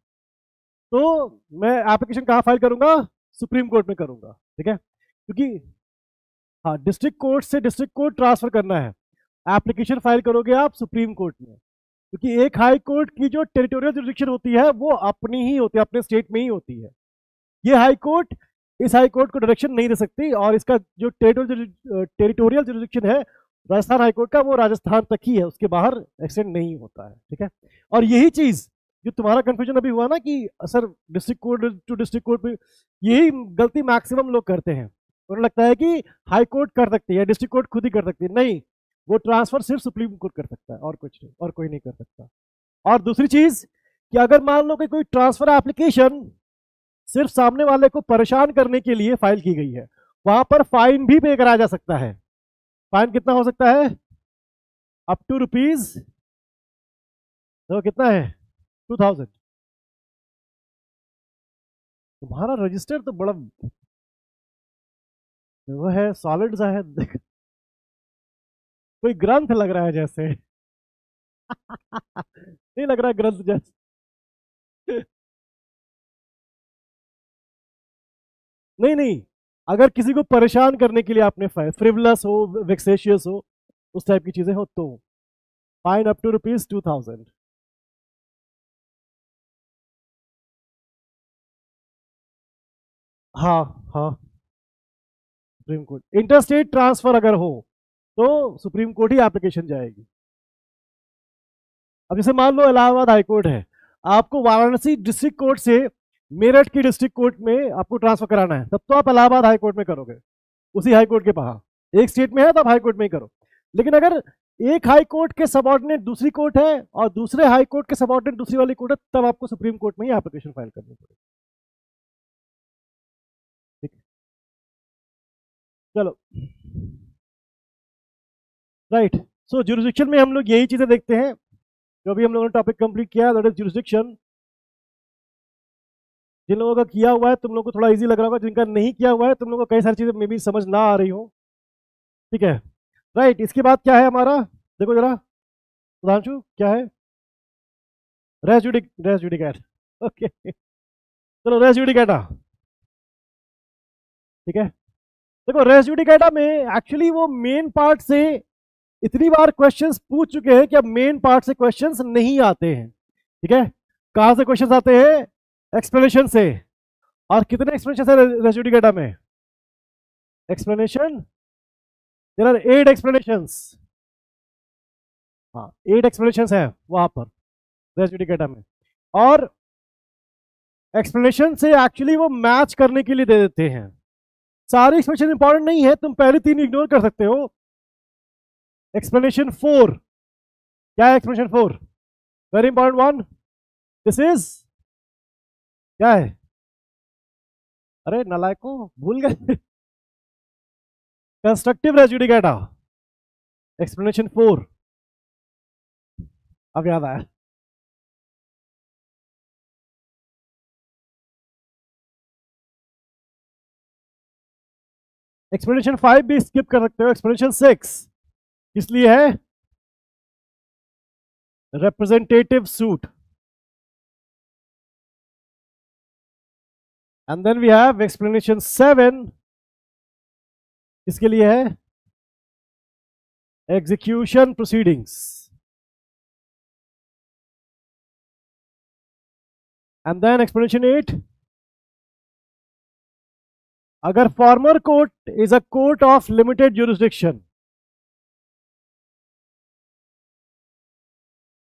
Speaker 1: तो मैं एप्लीकेशन कहाँ फाइल करूंगा? सुप्रीम कोर्ट में करूंगा, ठीक है। क्योंकि हाँ, डिस्ट्रिक्ट कोर्ट से डिस्ट्रिक्ट कोर्ट ट्रांसफर करना है, एप्लीकेशन फाइल करोगे आप सुप्रीम कोर्ट में, क्योंकि एक हाई कोर्ट की जो टेरिटोरियल जुरिडिक्शन होती है वो अपनी ही होती है, अपने स्टेट में ही होती है। ये हाई कोर्ट इस हाई कोर्ट को डायरेक्शन नहीं दे सकती, और इसका जो टेरिटोरियल जुरिडिक्शन है राजस्थान हाई कोर्ट का, वो राजस्थान तक ही है, उसके बाहर एक्सटेंड नहीं होता है, ठीक है। और यही चीज जो तुम्हारा कंफ्यूजन अभी हुआ ना कि sir district court to district court पे, यही गलती मैक्सिमम लोग करते हैं। उन्हें लगता है कि हाई कोर्ट कर सकती है, डिस्ट्रिक्ट कोर्ट खुद ही कर सकती है, नहीं, वो ट्रांसफर सिर्फ सुप्रीम कोर्ट कर सकता है, और कुछ नहीं, और कोई नहीं कर सकता। और दूसरी चीज कि अगर मान लो कि कोई ट्रांसफर एप्लीकेशन सिर्फ सामने वाले को परेशान करने के लिए फाइल की गई है, वहां पर फाइन भी पे कराया जा सकता है। फाइन कितना हो सकता है? अप टू रुपीज, तो कितना है? 2000। तुम्हारा रजिस्टर तो बड़ा वो है, सॉलिड सा है, कोई ग्रंथ लग रहा है जैसे। नहीं लग रहा ग्रंथ जैसे। नहीं नहीं, अगर किसी को परेशान करने के लिए आपने फ्रिवलस हो, वेक्सेशियस हो, उस टाइप की चीजें हो तो फाइन अप टू ₹2000। हाँ हाँ, सुप्रीम कोर्ट। इंटरस्टेट ट्रांसफर अगर हो तो सुप्रीम कोर्ट ही एप्लीकेशन जाएगी। अब जैसे मान लो इलाहाबाद हाई कोर्ट है, आपको वाराणसी डिस्ट्रिक्ट कोर्ट से मेरठ की डिस्ट्रिक्ट कोर्ट में आपको ट्रांसफर कराना है, तब तो आप इलाहाबाद हाई कोर्ट में करोगे, उसी हाई कोर्ट के पास। एक स्टेट में है तो आप हाई कोर्ट में ही करो। लेकिन अगर एक हाई कोर्ट के सबऑर्डिनेट दूसरी कोर्ट है और दूसरे हाई कोर्ट के सबऑर्डिनेट दूसरी वाली कोर्ट है, तब आपको सुप्रीम कोर्ट में ही एप्लीकेशन फाइल करनी पड़ेगी। ठीक है, चलो राइट। सो ज्यूरिसडिक्शन में हम लोग यही चीजें देखते हैं जो अभी हम लोगों ने टॉपिक कंप्लीट किया, दैट इज ज्यूरिसडिक्शन। जिन लोगों का किया हुआ है तुम लोगों को थोड़ा इजी लग रहा होगा, जिनका नहीं किया हुआ है तुम लोगों को कई सारी चीजें मे भी समझ ना आ रही हो। ठीक है, राइट। इसके बाद क्या है हमारा, देखो जरा सुधांशु, क्या है? रेस जुडिकेट। ओके, चलो रेस जुडिकेटा। ठीक है, देखो रेस जुडिकेटा में एक्चुअली वो मेन पार्ट से इतनी बार क्वेश्चंस पूछ चुके हैं कि अब मेन पार्ट से क्वेश्चंस नहीं आते हैं। ठीक है, कहां से क्वेश्चंस आते हैं? एक्सप्लेनेशन से। और कितने एक्सप्लेनेशन है रेस जुडिकेटा में? Explanation, there are 8 explanations. हाँ, 8 एक्सप्लेनेशंस है वहां पर रेस जुडिकेटा में। और एक्सप्लेनेशन से एक्चुअली वो मैच करने के लिए दे देते हैं। सारे एक्सप्लेनेशन इंपॉर्टेंट नहीं है, तुम पहले 3 इग्नोर कर सकते हो। एक्सप्लेनेशन 4, क्या है explanation 4? Very important one. This is, क्या है? अरे नालायको, भूल गए। Constructive res judicata, explanation 4। अब याद आया। एक्सप्लेनेशन 5 भी स्किप कर सकते हो। एक्सप्लेनेशन 6 इसलिए है representative suit. And then we have explanation 7, इसके लिए है execution proceedings. And then explanation 8, अगर former court is a court of limited jurisdiction,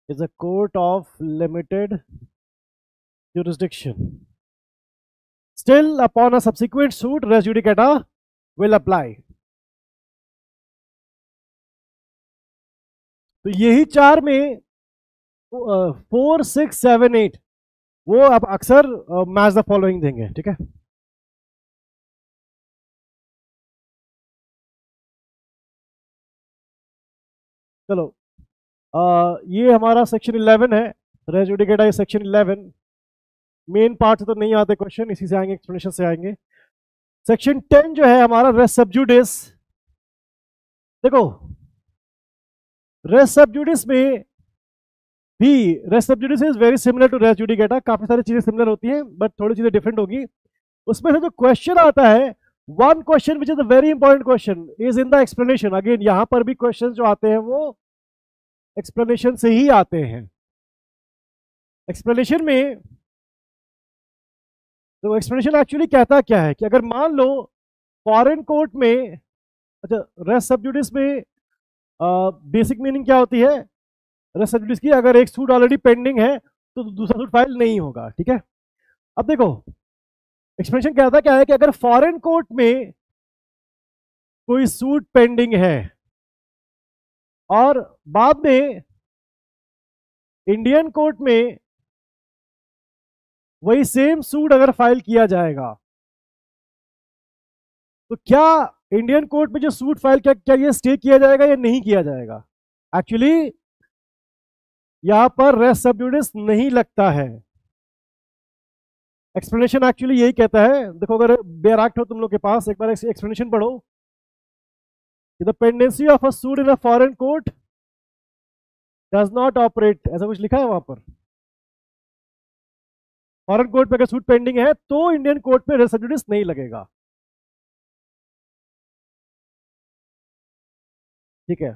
Speaker 1: is a court of limited jurisdiction, still upon a subsequent suit res judicata will apply। तो यही 4 में 4, 6, 7, 8 वो आप अक्सर मैच द फॉलोइंग देंगे। ठीक है, चलो ये हमारा सेक्शन 11 है, रेस जुडिकेटा ये सेक्शन 11। मेन पार्ट से तो नहीं आते क्वेश्चन, इसी से आएंगे, एक्सप्लेनेशन से आएंगे। सेक्शन 10 जो है हमारा रेस सब जुडिस। देखो रेस सब जुडिस में भी, res sub judice is very similar to res judicata, काफी सारी चीजें सिमिलर होती हैं बट थोड़ी चीजें डिफरेंट होगी। उसमें से जो क्वेश्चन आता है, one question which is a very important question is in the explanation. Again यहां पर भी क्वेश्चन जो आते हैं वो एक्सप्लेनेशन से ही आते हैं। एक्सप्लेनेशन में तो एक्सप्लेनेशन एक्चुअली कहता क्या है कि अगर मान लो फॉरेन कोर्ट में, अच्छा रेस सब जुडिस में बेसिक मीनिंग क्या होती है रेस सब जुडिस की? अगर एक सूट ऑलरेडी पेंडिंग है तो दूसरा सूट फाइल नहीं होगा। ठीक है, अब देखो एक्सप्लेनेशन कहता क्या है कि अगर फॉरेन कोर्ट में कोई सूट पेंडिंग है और बाद में इंडियन कोर्ट में वही सेम सूट अगर फाइल किया जाएगा, तो क्या इंडियन कोर्ट में जो सूट फाइल क्या ये स्टे किया जाएगा या नहीं किया जाएगा? एक्चुअली यहां पर रेस सब जुडिस नहीं लगता है। एक्सप्लेनेशन एक्चुअली यही कहता है, देखो अगर बेयर एक्ट हो तुम लोग के पास, एक बार एक्सप्लेनेशन पढ़ो। The pendency of a suit in a foreign court does not operate, ऐसा कुछ लिखा है वहां पर। फॉरेन कोर्ट पे अगर सूट पेंडिंग है तो इंडियन कोर्ट पे रेस सब जुडिस नहीं लगेगा। ठीक है,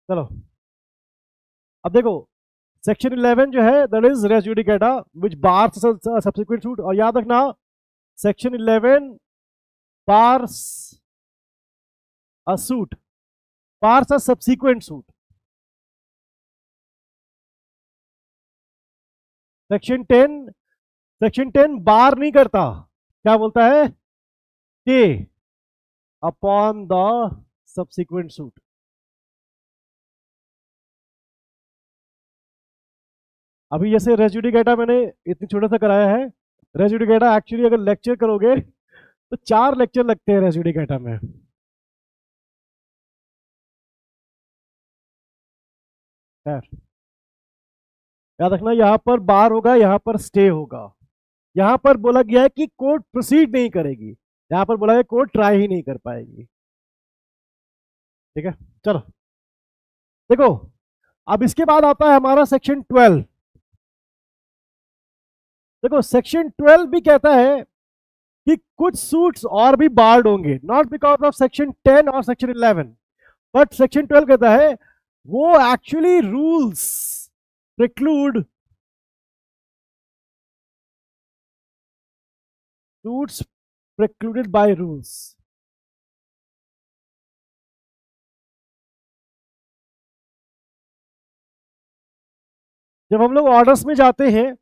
Speaker 1: चलो अब देखो, सेक्शन 11 जो है that is res judicata which bars subsequent suit, और याद रखना section 11 bars a suit, bars a subsequent suit. Section 10 bar नहीं करता, क्या बोलता है, के अपॉन द सब्सिक्वेंट सूट। अभी जैसे रेस जुडिकेटा मैंने इतनी छोटा सा कराया है, रेस जुडिकेटा एक्चुअली अगर लेक्चर करोगे तो 4 लेक्चर लगते हैं रेस जुडिकेटा में। खैर याद रखना, यहाँ पर बार होगा, यहाँ पर स्टे होगा। यहाँ पर बोला गया है कि कोर्ट प्रोसीड नहीं करेगी, यहाँ पर बोला है कोर्ट ट्राई ही नहीं कर पाएगी। ठीक है, चलो देखो, अब इसके बाद आता है हमारा सेक्शन 12। देखो सेक्शन 12 भी कहता है कि कुछ सूट्स और भी बार्ड होंगे, नॉट बिकॉज ऑफ सेक्शन 10 और सेक्शन 11, बट सेक्शन 12 कहता है वो actually rules preclude suits precluded by rules. जब हम लोग ऑर्डर्स में जाते हैं,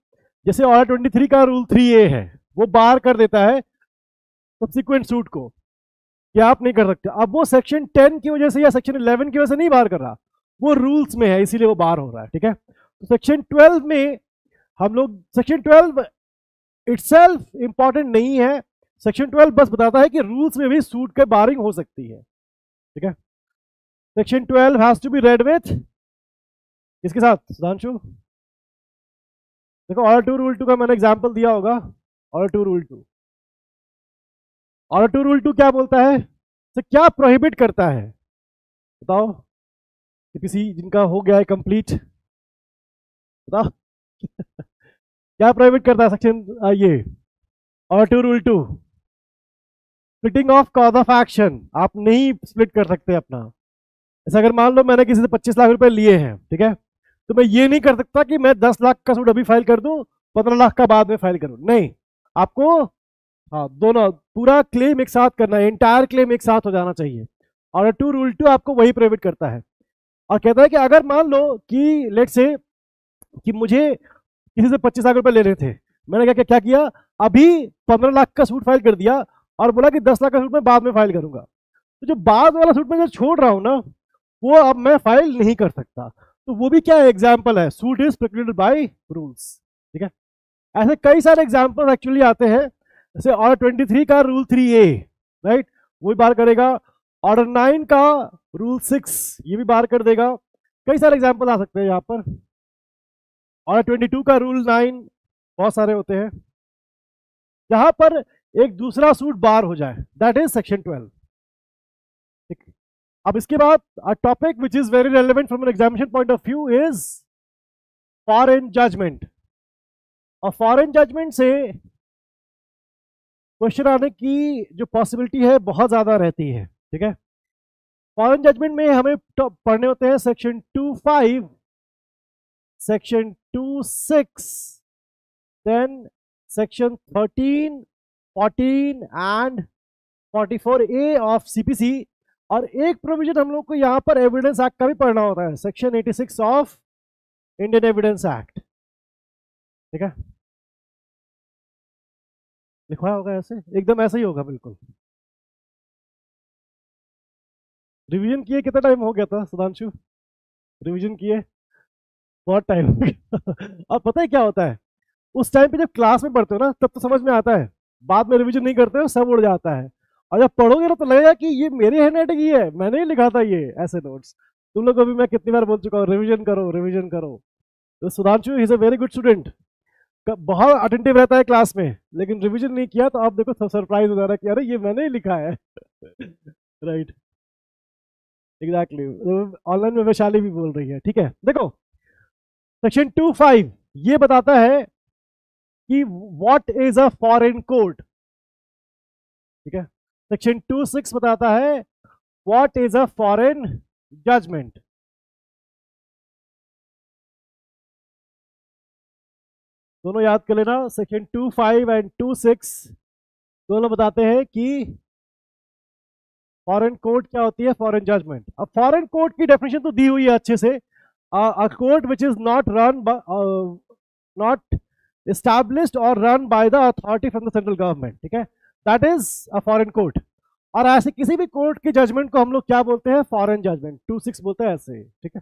Speaker 1: जैसे ऑर्डर 23 का रूल 3A है, वो बार कर देता है सब्सिक्वेंट सूट को कि आप नहीं कर सकते। अब वो सेक्शन 10 की वजह से या सेक्शन 11 की वजह से नहीं बार कर रहा, वो रूल्स में है इसीलिए वो बार हो रहा है। ठीक है, तो सेक्शन 12 में हम लोग, सेक्शन 12 इटसेल्फ इंपॉर्टेंट नहीं है, सेक्शन 12 बस बताता है कि रूल्स में भी सूट के बारिंग हो सकती है। ठीक है, section 12 has to be read with किसके साथ, सुधांशु? देखो ऑर्डर 2 रूल 2 का मैंने एग्जांपल दिया होगा। ऑर्डर 2 रूल 2, ऑर्डर 2 रूल 2 क्या बोलता है, तो क्या प्रोहिबिट करता है, बताओ किसी जिनका हो गया है कंप्लीट, बताओ क्या प्रोहिबिट करता है सेक्शन ये order 2 rule 2? Splitting of cause of action, आप नहीं स्प्लिट कर सकते अपना। ऐसा अगर मान लो मैंने किसी से 25 लाख रुपए लिए हैं, ठीक है, तो मैं ये नहीं कर सकता कि मैं 10 लाख का सूट अभी फाइल कर दूं, 15 लाख का बाद में फाइल करूं, नहीं, आपको हाँ दोनों पूरा क्लेम एक साथ करना है, इंटायर क्लेम एक साथ हो जाना चाहिए। और 2 रूल 2 आपको वही प्रोहिबिट करता है, और कहता है कि अगर मान लो कि लेट से कि मुझे किसी से 25 लाख रुपए ले रहे थे, मैंने क्या क्या किया, अभी 15 लाख का सूट फाइल कर दिया और बोला कि 10 लाख का सूट मैं बाद में फाइल करूंगा, तो जो बाद वाला सूट मैं जो छोड़ रहा हूं ना, वो अब मैं फाइल नहीं कर सकता। तो वो भी क्या एग्जाम्पल है, suit is precluded by rules. ठीक है, ऐसे कई सारे एग्जाम्पल एक्चुअली आते हैं, जैसे ऑर्डर 23 का रूल 3A, राइट, वो भी बार करेगा। ऑर्डर 9 का रूल 6 ये भी बार कर देगा। कई सारे एग्जाम्पल आ सकते हैं यहाँ पर। ऑर्डर 22 का रूल 9, बहुत सारे होते हैं जहां पर एक दूसरा सूट बार हो जाए, दैट इज सेक्शन 12। ठीक, अब इसके बाद a topic which is very relevant from an examination point of view is foreign judgment. और फॉरेन जजमेंट से क्वेश्चन आने की जो पॉसिबिलिटी है बहुत ज्यादा रहती है। ठीक है, फॉरेन जजमेंट में हमें पढ़ने होते हैं section 2.5, section 2.6, then section 13, 14 and 44A of CPC, और एक प्रोविजन हम लोग को यहाँ पर एविडेंस एक्ट का भी पढ़ना होता है, section 86 of Indian evidence act. ठीक है, लिखवाया होगा ऐसे, एकदम ऐसे ही होगा बिल्कुल। रिवीजन किए कितना टाइम हो गया था सुधांशु, रिवीजन किए बहुत टाइम हो गया अब पता है क्या होता है, उस टाइम पे जब क्लास में पढ़ते हो ना तब तो समझ में आता है, बाद में रिवीजन नहीं करते हो सब उड़ जाता है, और जब पढ़ोगे ना तो लगेगा कि ये मेरी हैंडराइटिंग ही है, मैंने ही लिखा था ये ऐसे नोट्स। तुम लोग को भी मैं कितनी बार बोल चुका हूँ रिवीजन करो रिवीजन करो। तो Sudhanshu is a very good student, बहुत अटेंटिव रहता है क्लास में, लेकिन रिवीजन नहीं किया तो आप देखो सब सरप्राइज हो जा रहा है कि अरे ये मैंने ही लिखा है राइट, एग्जैक्टली, ऑनलाइन में वैशाली भी बोल रही है। ठीक है, देखो सेक्शन 2.5 ये बताता है कि what is a foreign court. ठीक है, सेक्शन 2.6 बताता है what is a foreign judgment. दोनों याद कर लेना, सेक्शन 2(5) एंड 2(6) दोनों बताते हैं कि फॉरेन कोर्ट क्या होती है, फॉरेन जजमेंट। अब फॉरेन कोर्ट की डेफिनेशन तो दी हुई है अच्छे से, a court which is not run not established or run by the authority from the central government, ठीक है, that is a foreign court. और ऐसे किसी भी कोर्ट के जजमेंट को हम लोग क्या बोलते हैं, फॉरेन जजमेंट, 2(6) बोलते हैं ऐसे, ठीक है।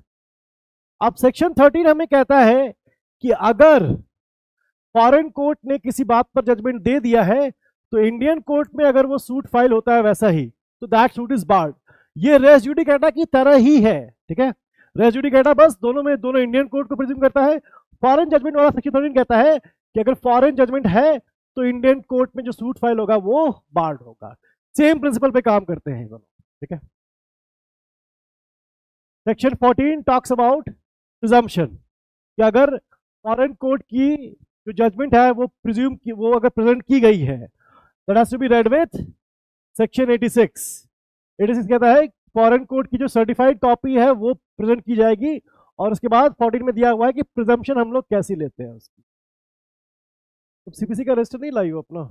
Speaker 1: अब सेक्शन 13 हमें कहता है कि अगर फॉरेन कोर्ट ने किसी बात पर जजमेंट दे दिया है तो इंडियन कोर्ट में अगर वो सूट फाइल होता है वैसा ही, तो दैट सूट इज बार्ड। ये रेस जुडिकेटा की तरह ही है, ठीक है। रेस जुडिकेटा बस दोनों में, दोनों इंडियन कोर्ट को प्रिज्यूम करता है। फॉरेन जजमेंट वाला सेक्शन 13 कहता है कि अगर फॉरेन जजमेंट है तो इंडियन कोर्ट में जो सूट फाइल होगा वो बार्ड होगा। सेम प्रिंसिपल पे काम करते हैं दोनों, ठीक है। सेक्शन 14 टॉक्स अबाउट प्रिजम्पशन, कि अगर फॉरेन कोर्ट की जो जजमेंट है वो प्रिज्यूम की, वो अगर प्रेजेंट की गई है, that has to be read with section 86। 86 कहता है फॉरेन कोर्ट की जो सर्टिफाइड कॉपी है वो प्रेजेंट की जाएगी, और उसके बाद 14 में दिया हुआ है कि प्रिजम्पशन हम लोग कैसे लेते हैं उसकी। तो सीपीसी का रजिस्टर नहीं लाई हो अपना?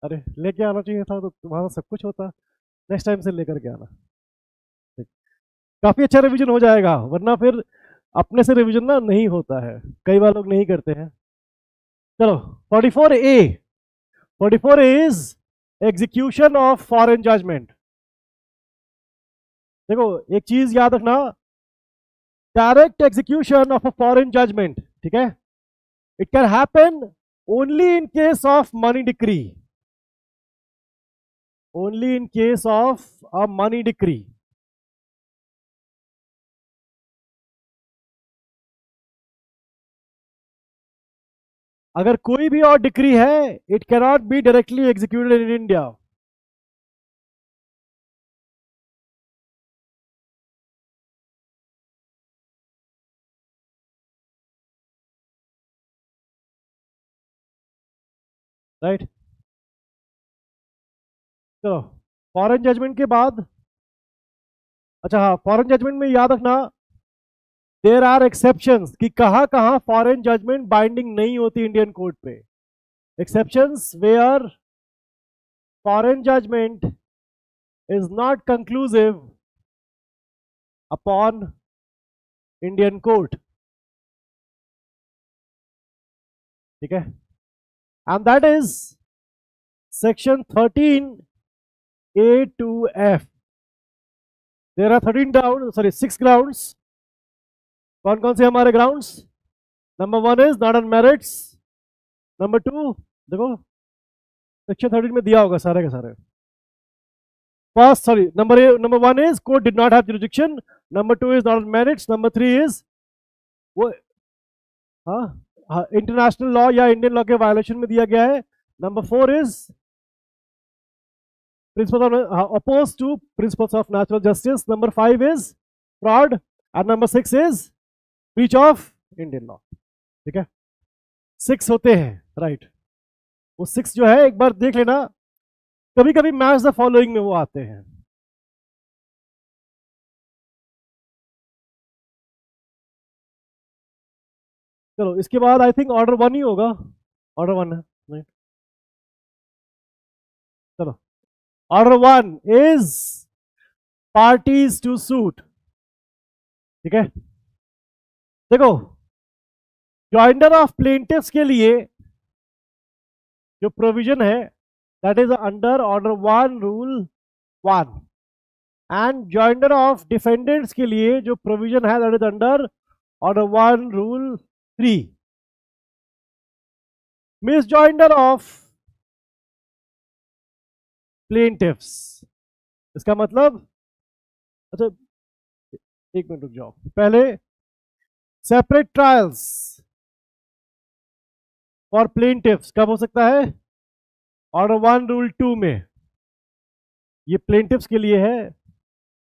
Speaker 1: अरे लेके आना चाहिए था, तो तुम्हारा सब कुछ होता। नेक्स्ट टाइम से लेकर के आना, काफी अच्छा रिवीजन हो जाएगा, वरना फिर अपने से रिवीजन ना नहीं होता है, कई बार लोग नहीं करते हैं। चलो 44A, 44 is execution of foreign judgment. देखो एक चीज याद रखना, direct execution of a foreign judgment, ठीक है, it can happen only in case of money decree, only in case of a money decree. अगर कोई भी और डिक्री है, it cannot be directly executed in India. Right, चलो foreign judgment के बाद, अच्छा हाँ, फॉरेन जजमेंट में याद रखना देयर आर एक्सेप्शंस, कि कहां कहां फॉरेन जजमेंट बाइंडिंग नहीं होती इंडियन कोर्ट पे। Exceptions where foreign judgment is not conclusive upon Indian court, ठीक है, and that is section 13A to F। There are 13 ground, sorry 6 grounds. कौन कौन से हमारे grounds? Number 1 is not on merits, number 2 देखो section 13 में दिया होगा सारे के सारे। First, sorry, number 1 is court did not have jurisdiction, number 2 is not on merits, number 3 is वो हाँ इंटरनेशनल लॉ या इंडियन लॉ के वायलेशन में दिया गया है, number 4 is principle of oppose to principles of natural justice, number 5 is fraud, and number 6 is breach of Indian law, ठीक है। 6 होते हैं, राइट। वो 6 जो है एक बार देख लेना, कभी कभी मैच द फॉलोइंग में वो आते हैं। चलो इसके बाद आई थिंक ऑर्डर 1 ही होगा, ऑर्डर 1 है, नहीं, चलो order 1 is parties to suit, ठीक है। देखो जॉइंडर ऑफ प्लेंटिफ्स के लिए जो प्रोविजन है that is under order 1 rule 1, and joinder of defendants के लिए जो प्रोविजन है that is under order 1 rule 3। Misjoinder of plaintiffs, इसका मतलब, अच्छा एक मिनट रुक जाओ, पहले सेपरेट ट्रायल्स फॉर प्लेंटिफ्स कब हो सकता है? ऑर्डर 1 रूल 2 में, ये प्लेंटिफ्स के लिए है,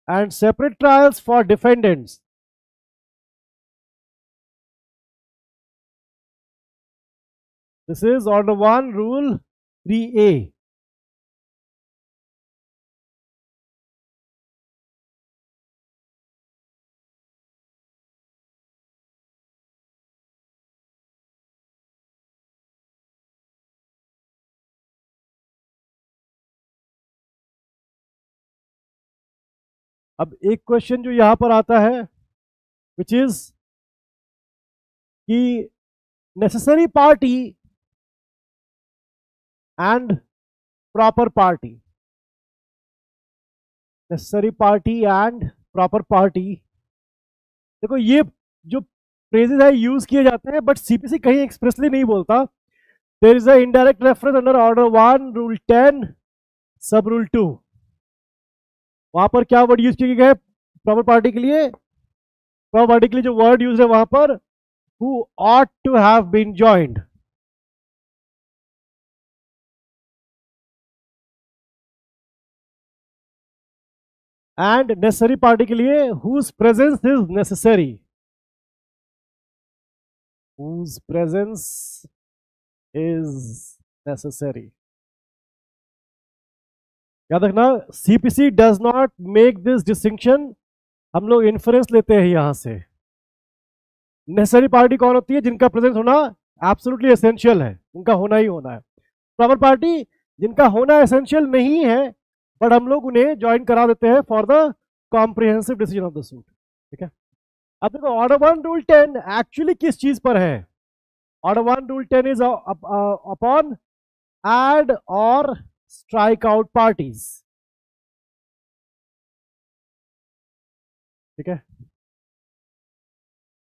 Speaker 1: and separate trials for defendants, this is order 1 rule 3A। अब एक क्वेश्चन जो यहां पर आता है विच इज कि necessary party and proper party, necessary party and proper party. देखो ये जो फ्रेजेस है यूज किए जाते हैं, बट सीपीसी कहीं एक्सप्रेसली नहीं बोलता। There is a indirect reference under order 1 rule 10 sub rule 2। वहां पर क्या वर्ड यूज किया गया है प्रॉपर पार्टी के लिए? प्रॉपर पार्टी के लिए जो वर्ड यूज है वहां पर who ought to have been joined। And necessary party के लिए whose presence is necessary, whose presence is necessary। याद रखना CPC does not make this distinction, हम लोग इन्फ्रेंस लेते हैं यहां से। नेसेसरी पार्टी कौन होती है? जिनका प्रेजेंस होना एब्सोल्युटली एसेंशियल है, उनका होना ही होना है। प्रॉपर पार्टी जिनका होना एसेंशियल नहीं है बट हम लोग उन्हें ज्वाइन करा देते हैं for the comprehensive decision of the suit. ठीक है, अब देखो ऑर्डर 1 रूल 10 एक्चुअली किस चीज पर है? Order 1 rule 10 is upon add और स्ट्राइक आउट पार्टीज। ठीक है,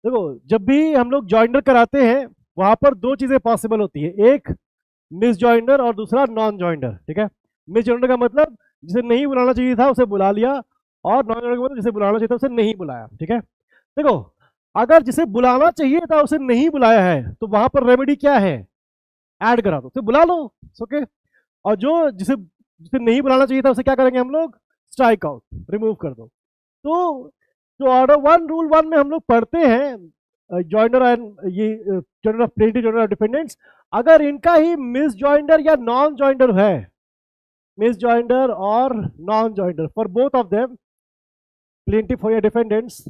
Speaker 1: देखो जब भी हम लोग ज्वाइनर कराते हैं वहां पर दो चीजें पॉसिबल होती है, एक मिस ज्वाइनर और दूसरा नॉन ज्वाइनर। ठीक है, मिस ज्वाइनर का मतलब जिसे नहीं बुलाना चाहिए था उसे बुला लिया, और नॉन ज्वाइनर का मतलब जिसे बुलाना चाहिए था उसे नहीं बुलाया। ठीक है, देखो अगर जिसे बुलाना चाहिए था उसे नहीं बुलाया है तो वहां पर रेमेडी क्या है? ऐड करा दो, उसे बुला लो, ओके। और जो जिसे जिसे नहीं बुलाना चाहिए था उसे क्या करेंगे हम लोग? स्ट्राइक आउट, रिमूव कर दो। तो जो ऑर्डर 1 रूल 1 में हम लोग पढ़ते हैं ज्वाइनर एंड ये joiner of plaintiff, joiner of dependents, अगर इनका ही मिस ज्वाइनर या नॉन ज्वाइनर है, मिस ज्वाइनर और non joiner for both of them, plaintiff हो या डिफेंडेंट्स,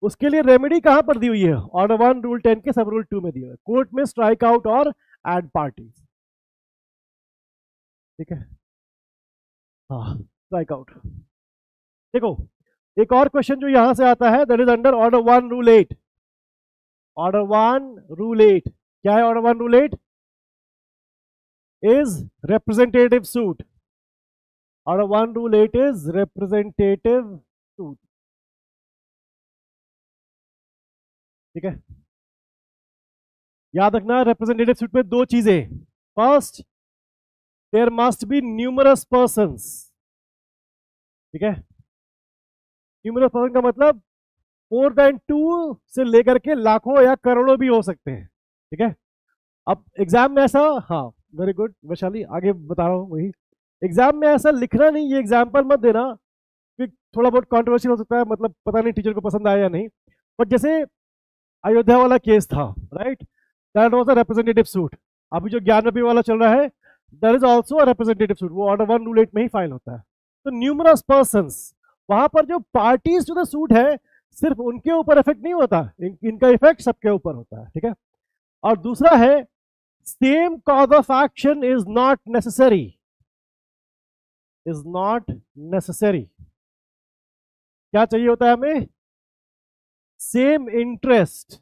Speaker 1: उसके लिए रेमेडी कहां पर दी हुई है? ऑर्डर 1 रूल 10 के सब रूल 2 में दिया है, कोर्ट में स्ट्राइक आउट और एड पार्टी। ठीक है, हाँ स्ट्राइक आउट। देखो एक और क्वेश्चन जो यहां से आता है that is under order 1 rule 8। Order 1 rule 8 क्या है? Order 1 rule 8 is representative suit. Order 1 rule 8 is representative suit. ठीक है, याद रखना रिप्रेजेंटेटिव सूट में दो चीजें, first there must be numerous persons. ठीक है, न्यूमरस पर्सन का मतलब मोर देन 2 से लेकर के लाखों या करोड़ों भी हो सकते हैं। ठीक है, अब एग्जाम में ऐसा, हाँ वेरी गुड वैशाली, आगे बता रहा हूँ वही, एग्जाम में ऐसा लिखना नहीं, ये एग्जाम्पल मत देना कि थोड़ा बहुत कॉन्ट्रोवर्शियल हो सकता है, मतलब पता नहीं टीचर को पसंद आया या नहीं। बट जैसे अयोध्या वाला केस था, right, that was a representative suit. अभी जो ज्ञानवापी वाला चल रहा है that is also a representative suit, वो ऑर्डर 1 रूल 8 में ही फाइल होता है। तो न्यूमरस पर्संस, वहां पर जो पार्टीज टू द सूट है सिर्फ उनके ऊपर इफेक्ट नहीं होता, इनका इफेक्ट सबके ऊपर होता है। ठीक है, और दूसरा है same cause of action is not necessary, is not necessary. क्या चाहिए होता है हमें? Same interest.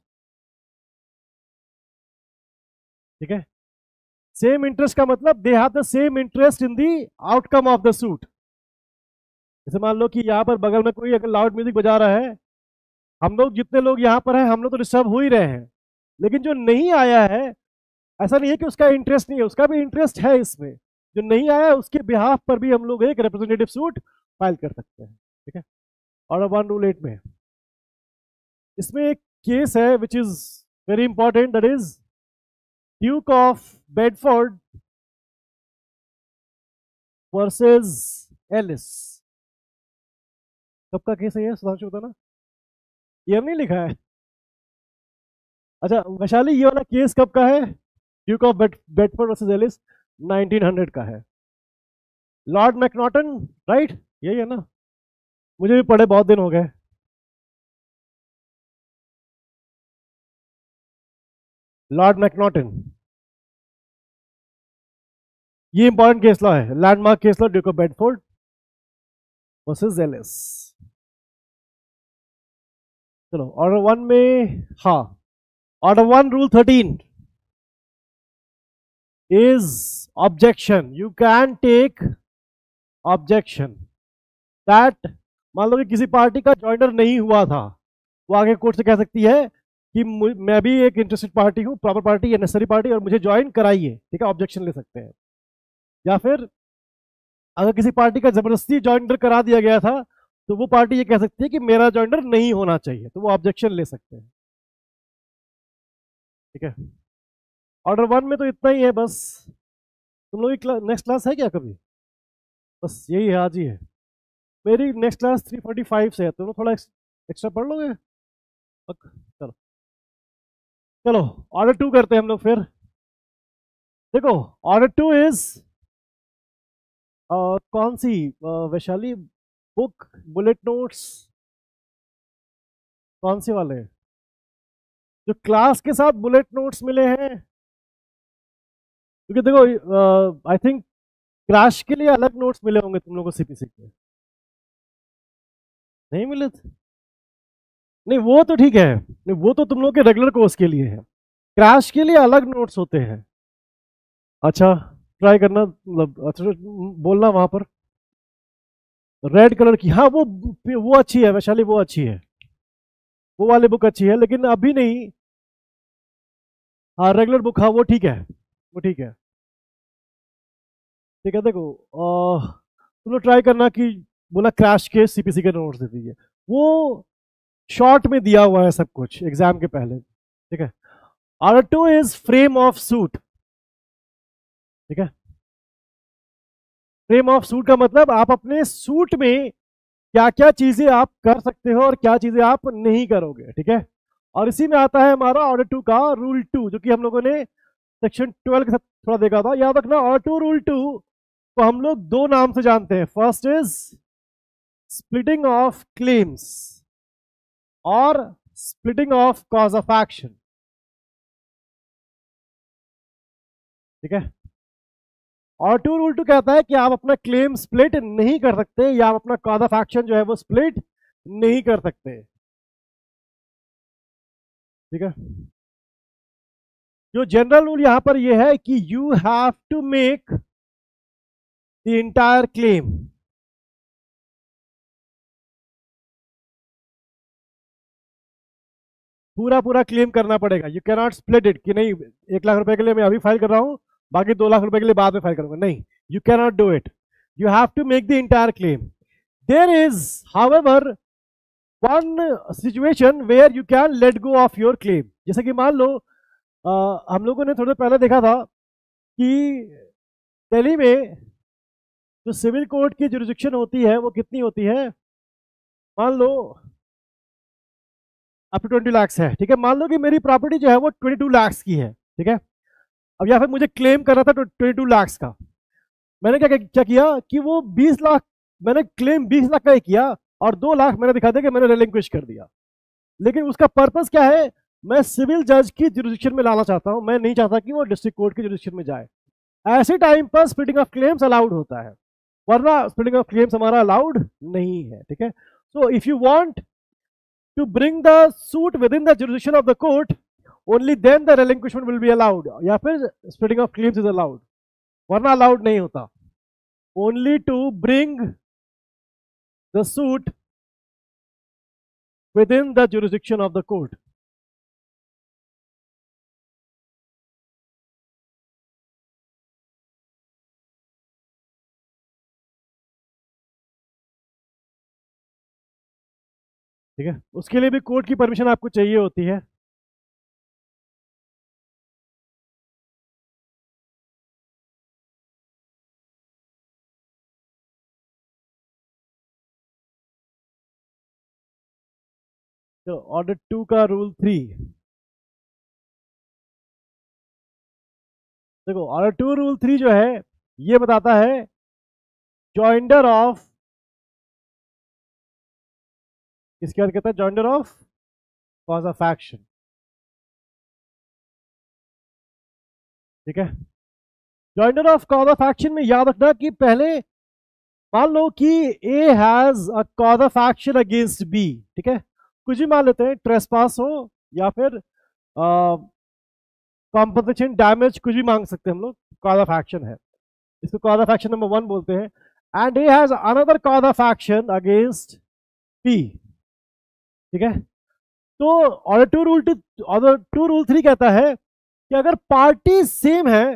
Speaker 1: ठीक है, सेम इंटरेस्ट का मतलब they have the same interest in the outcome of the suit. जैसे मान लो कि यहाँ पर बगल में कोई अगर लाउड म्यूजिक बजा रहा है, हम लोग जितने लोग यहाँ पर हैं हम लोग तो डिस्टर्ब हो ही रहे हैं, लेकिन जो नहीं आया है ऐसा नहीं है कि उसका इंटरेस्ट नहीं है, उसका भी इंटरेस्ट है इसमें। जो नहीं आया है उसके बिहाफ पर भी हम लोग एक रिप्रेजेंटेटिव सूट फाइल कर सकते हैं। ठीक है, ऑर्डर 1 रूल 8 में इसमें एक केस है which is very important, that is Duke of Bedford versus Ellis. कब का केस है ये सुधांशु बताना? ये हमने लिखा है। अच्छा वैशाली, ये वाला केस कब का है? Duke of Bedford versus Ellis 1900 का है। लॉर्ड मैकनॉटन, राइट, यही है ना? मुझे भी पढ़े बहुत दिन हो गए। लॉर्ड मैकनॉटन, ये इंपॉर्टेंट केस लॉ है, landmark case law, Duke of Bedford versus Ellis. चलो ऑर्डर 1 में, हाँ, order 1 rule 13 is objection. You can take objection that, मान लो कि किसी पार्टी का ज्वाइनर नहीं हुआ था, वो आगे कोर्ट से कह सकती है कि मैं भी एक इंटरेस्टेड पार्टी हूँ, प्रॉपर पार्टी या नेसेसरी पार्टी, और मुझे ज्वाइन कराइए. ठीक है, ऑब्जेक्शन ले सकते हैं. या फिर अगर किसी पार्टी का जबरदस्ती ज्वाइनर करा दिया गया था, तो वो पार्टी ये कह सकती है कि मेरा ज्वाइनर नहीं होना चाहिए, तो वो ऑब्जेक्शन ले सकते हैं. ठीक है, ऑर्डर 1 में तो इतना ही है बस. तुम लोग की नेक्स्ट क्लास है क्या कभी? बस यही है, आज ही है. मेरी नेक्स्ट क्लास 3:45 से है, तुम लोग थोड़ा एक्स्ट्रा पढ़ लोगे? चलो चलो ऑर्डर 2 करते हैं हम लोग फिर. देखो ऑर्डर 2 इज कौन सी, वैशाली बुक, बुलेट नोट्स, कौन से वाले जो क्लास के साथ बुलेट नोट्स मिले हैं? क्योंकि देखो आई थिंक क्रैश के लिए अलग नोट्स मिले होंगे तुम लोगों को सीपीसी के. नहीं मिले थे? नहीं वो तो ठीक है, नहीं वो तो तुम लोग के रेगुलर कोर्स के लिए है, क्रैश के लिए अलग नोट्स होते हैं. अच्छा ट्राई करना, मतलब अच्छा बोलना वहां पर रेड कलर की, हाँ वो अच्छी है वैशाली, वो अच्छी है, वो वाली बुक अच्छी है, लेकिन अभी नहीं. हाँ रेगुलर बुक, हाँ वो ठीक है, वो ठीक है. ठीक है, देखो तुम लोग ट्राई करना कि बोला क्रैश के सीपीसी के नोट्स दे दीजिए, वो शॉर्ट में दिया हुआ है सब कुछ एग्जाम के पहले. ठीक है, order 2 is frame of suit. ठीक है, फ्रेम ऑफ सूट का मतलब आप अपने सूट में क्या क्या चीजें आप कर सकते हो और क्या चीजें आप नहीं करोगे. ठीक है, और इसी में आता है हमारा ऑर्डर 2 का रूल 2, जो कि हम लोगों ने सेक्शन 12 के साथ थोड़ा देखा था. याद रखना ऑर्डर 2 रूल 2 को हम लोग दो नाम से जानते हैं. First is splitting of claims और splitting of cause of action. ठीक है, और 2 रूल 2 कहता है कि आप अपना क्लेम स्प्लिट नहीं कर सकते, या आप अपना कॉज ऑफ एक्शन जो है वो स्प्लिट नहीं कर सकते. ठीक है, जो जनरल रूल यहां पर ये है कि you have to make the entire claim. पूरा पूरा क्लेम करना पड़ेगा. यू कैनॉट स्प्लिट इट कि नहीं 1 लाख रुपए के लिए मैं अभी फाइल कर रहा हूं, बाकी 2 लाख रुपए के लिए बाद में फाइल करूंगा. नहीं, you cannot do it. You have to make the entire claim. There is however one situation where you can let go of your claim. जैसे कि मान लो हम लोगों ने थोड़े पहले देखा था कि दिल्ली में जो सिविल कोर्ट की जुरिडिक्शन होती है वो कितनी होती है, मान लो अप टू 20 लाख है. ठीक है, मान लो कि मेरी प्रॉपर्टी जो है वो 22 लाख की है. ठीक है, अब या फिर मुझे क्लेम करना था 22 लाख का. मैंने क्या किया कि वो 20 लाख, मैंने क्लेम 20 लाख का ही किया, और 2 लाख मैंने दिखा दिया कि मैंने रिलिंक्विश कर दिया. लेकिन उसका पर्पस क्या है, मैं सिविल जज की जुरिडिक्शन में लाना चाहता हूं, मैं नहीं चाहता कि वो डिस्ट्रिक्ट कोर्ट की जुरिडिक्शन में जाए. ऐसे टाइम पर स्प्लिटिंग ऑफ क्लेम्स अलाउड होता है, वरना स्प्लिटिंग ऑफ क्लेम्स हमारा अलाउड नहीं है. ठीक है, so if you want to bring the suit within the jurisdiction of the court, only then the relinquishment will be allowed, या फिर splitting of claims is allowed, वरना allowed नहीं होता. Only to bring the suit within the jurisdiction of the court. ठीक है, उसके लिए भी कोर्ट की परमिशन आपको चाहिए होती है. तो ऑर्डर 2 का रूल 3, देखो ऑर्डर 2 रूल 3 जो है ये बताता है जॉइंडर ऑफ, इसके बाद कहता है joinder of cause of action. ठीक है, joinder of cause of action में याद रखना कि पहले मान लो कि A has a cause of action against B. ठीक है, कुछ भी मान लेते हैं, ट्रेसपास हो या फिर कॉम्पनसेशन डैमेज, कुछ भी मांग सकते हैं हम लोग, कॉज ऑफ एक्शन है, इसको कॉज ऑफ एक्शन नंबर 1 बोलते हैं। And A has another cause of action against P, ठीक है। तो ऑर्डर टू रूल 3 कहता है कि अगर पार्टी सेम है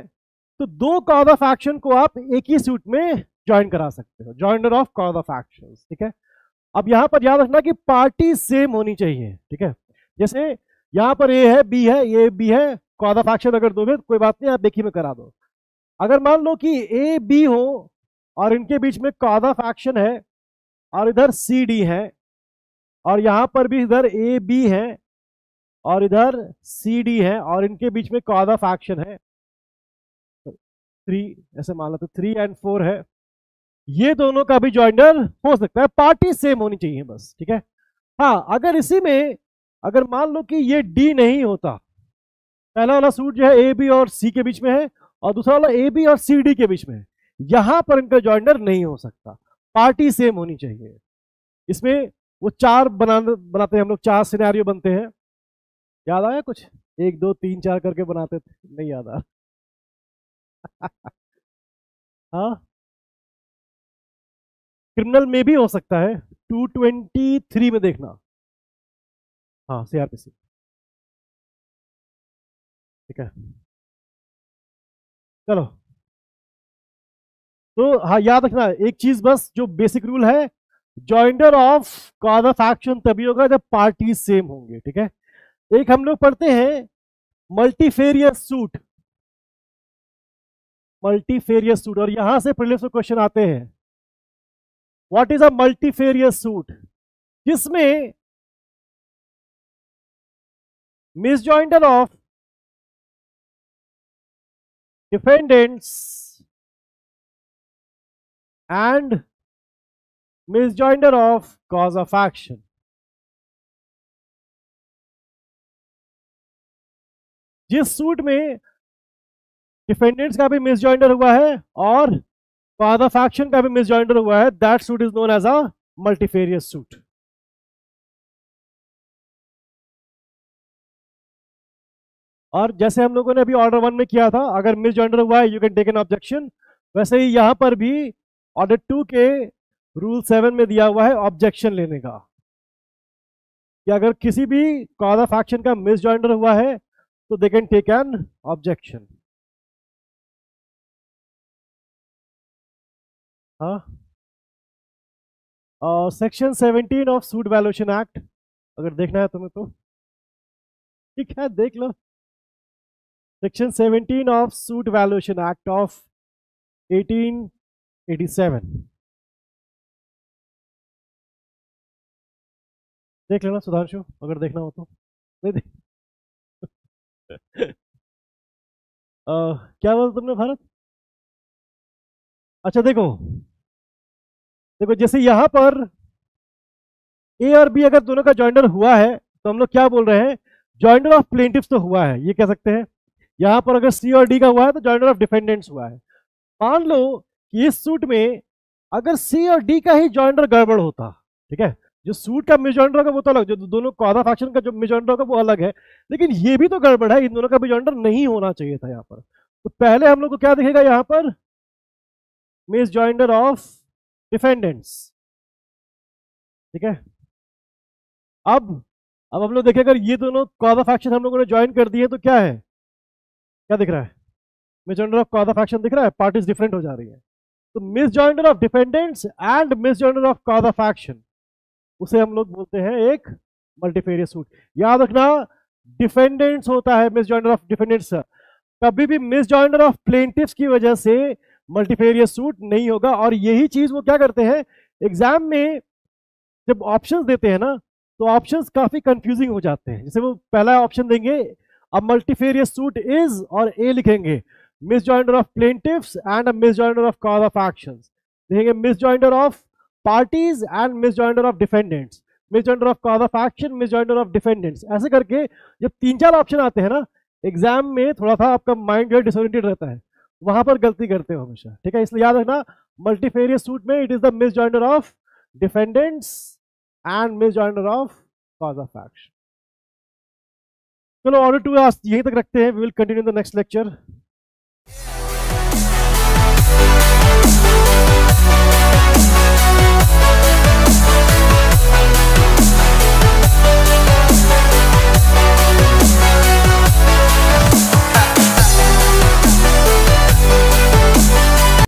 Speaker 1: तो दो कॉज ऑफ एक्शन को आप एक ही सूट में ज्वाइन करा सकते हो, joinder of cause of action, ठीक है। अब यहां पर याद रखना कि पार्टी सेम होनी चाहिए, ठीक है। जैसे यहां पर ए है, बी है, ये बी है, कॉज ऑफ एक्शन अगर दोगे तो कोई बात नहीं, आप एक ही में करा दो। अगर मान लो कि ए बी हो और इनके बीच में कॉज ऑफ एक्शन है और इधर सी डी है और यहां पर भी इधर ए बी है और इधर सी डी है और इनके बीच में कॉज ऑफ एक्शन है 3, ऐसे मान लो तो 3 और 4 है, ये दोनों का भी जॉइनर हो सकता है, पार्टी सेम होनी चाहिए बस, ठीक है। हाँ, अगर इसी में अगर मान लो कि ये डी नहीं होता, पहला वाला सूट जो है ए बी और सी के बीच में है और दूसरा वाला ए बी और सी डी के बीच में है, यहां पर इनका जॉइनर नहीं हो सकता, पार्टी सेम होनी चाहिए। इसमें वो 4 बनाते हैं हम लोग, 4 सिनेरियो बनते हैं, याद आया कुछ? 1 2 3 4 करके बनाते थे, नहीं याद आ? हाँ, क्रिमिनल में भी हो सकता है, 223 में देखना, हाँ सीआरपीसी, ठीक है। चलो, तो हाँ याद रखना एक चीज बस, जो बेसिक रूल है, joinder of cause of action तभी होगा जब पार्टी सेम होंगे, ठीक है। एक हम लोग पढ़ते हैं मल्टीफेरियस सूट, मल्टीफेरियस सूट, और यहां से प्रीलिम्स में क्वेश्चन आते हैं। What is a multifarious suit? जिसमें misjoinder of defendants and misjoinder of cause of action, जिस सूट में डिफेंडेंट्स का भी मिसजॉइंडर हुआ है और कॉज ऑफ एक्शन का भी मिसजॉइंडर हुआ है, that suit is known as a multifarious suit. और जैसे हम लोगों ने अभी ऑर्डर 1 में किया था, अगर मिसजॉइंडर हुआ है you can take an objection, वैसे ही यहां पर भी ऑर्डर 2 के रूल 7 में दिया हुआ है ऑब्जेक्शन लेने का, कि अगर किसी भी कॉज ऑफ एक्शन का मिसजॉइंडर हुआ है तो they can take an objection. हाँ, section 17 of suit valuation act, अगर देखना है तुम्हें तो ठीक है देख लो। Section 17 of suit valuation act of 1887 देख लेना सुधांशु, अगर देखना हो तो। नहीं देख क्या बोला तुमने भारत? अच्छा देखो, देखो जैसे यहां पर ए और बी अगर दोनों का जॉइंडर हुआ है तो हम लोग क्या बोल रहे हैं, जॉइंडर ऑफ प्लेंटिफ्स तो हुआ है, ये कह सकते हैं। यहां पर अगर सी और डी का हुआ है तो जॉइंडर ऑफ डिफेंडेंट्स हुआ है। मान लो कि इस सूट में अगर सी और डी का ही जॉइंडर गड़बड़ होता, ठीक है, जो सूट का मिसजॉइंडर होगा वो तो अलग, जो दोनों कॉज ऑफ एक्शन का जो मिसजॉइंडर होगा वो अलग है, लेकिन ये भी तो गड़बड़ है, इन दोनों का मिसजॉइंडर नहीं होना चाहिए था यहाँ पर। तो पहले हम लोग को क्या दिखेगा यहाँ पर, मिसजॉइंडर ऑफ डिफेंडेंट्स, ठीक है। अब हम लोग देखें, अगर ये दोनों कॉज ऑफ एक्शन हम लोगों ने ज्वाइन कर दिए तो क्या है, क्या दिख रहा है, मिसजॉइंडर ऑफ कॉज ऑफ एक्शन दिख रहा है, पार्टीज डिफरेंट हो जा रही है। तो misjoinder of defendants and misjoinder of cause of action, उसे हम लोग बोलते हैं एक मल्टीफेरियस सूट। याद रखना डिफेंडेंट्स होता है मिसजॉइंडर ऑफ डिफेंडेंट्स, कभी भी मिसजॉइंडर ऑफ प्लेंटिफ्स की वजह से मल्टीफेरियस सूट नहीं होगा। और यही चीज वो क्या करते हैं एग्जाम में, जब ऑप्शंस देते हैं ना तो ऑप्शंस काफी कंफ्यूजिंग हो जाते हैं। जैसे वो पहला ऑप्शन देंगे, अब मल्टीफेरियस सूट इज और ए लिखेंगे, misjoinder of plaintiffs and misjoinder of cause of actions, लिखेंगे misjoinder of parties and misjoinder of defendants, misjoinder of cause of action, misjoinder of defendants, ऐसे करके जब 3-4 ऑप्शन आते हैं ना एग्जाम में, थोड़ा सा आपका माइंड जो है डिसोरिएंटेड रहता है, वहां पर गलती करते हो हमेशा, ठीक है। इसलिए याद रखना मल्टीफेरियस सूट में it is the misjoinder of defendants and misjoinder of cause of action. चलो ऑर्डर टू यहीं तक रखते हैं, we will continue the next lecture.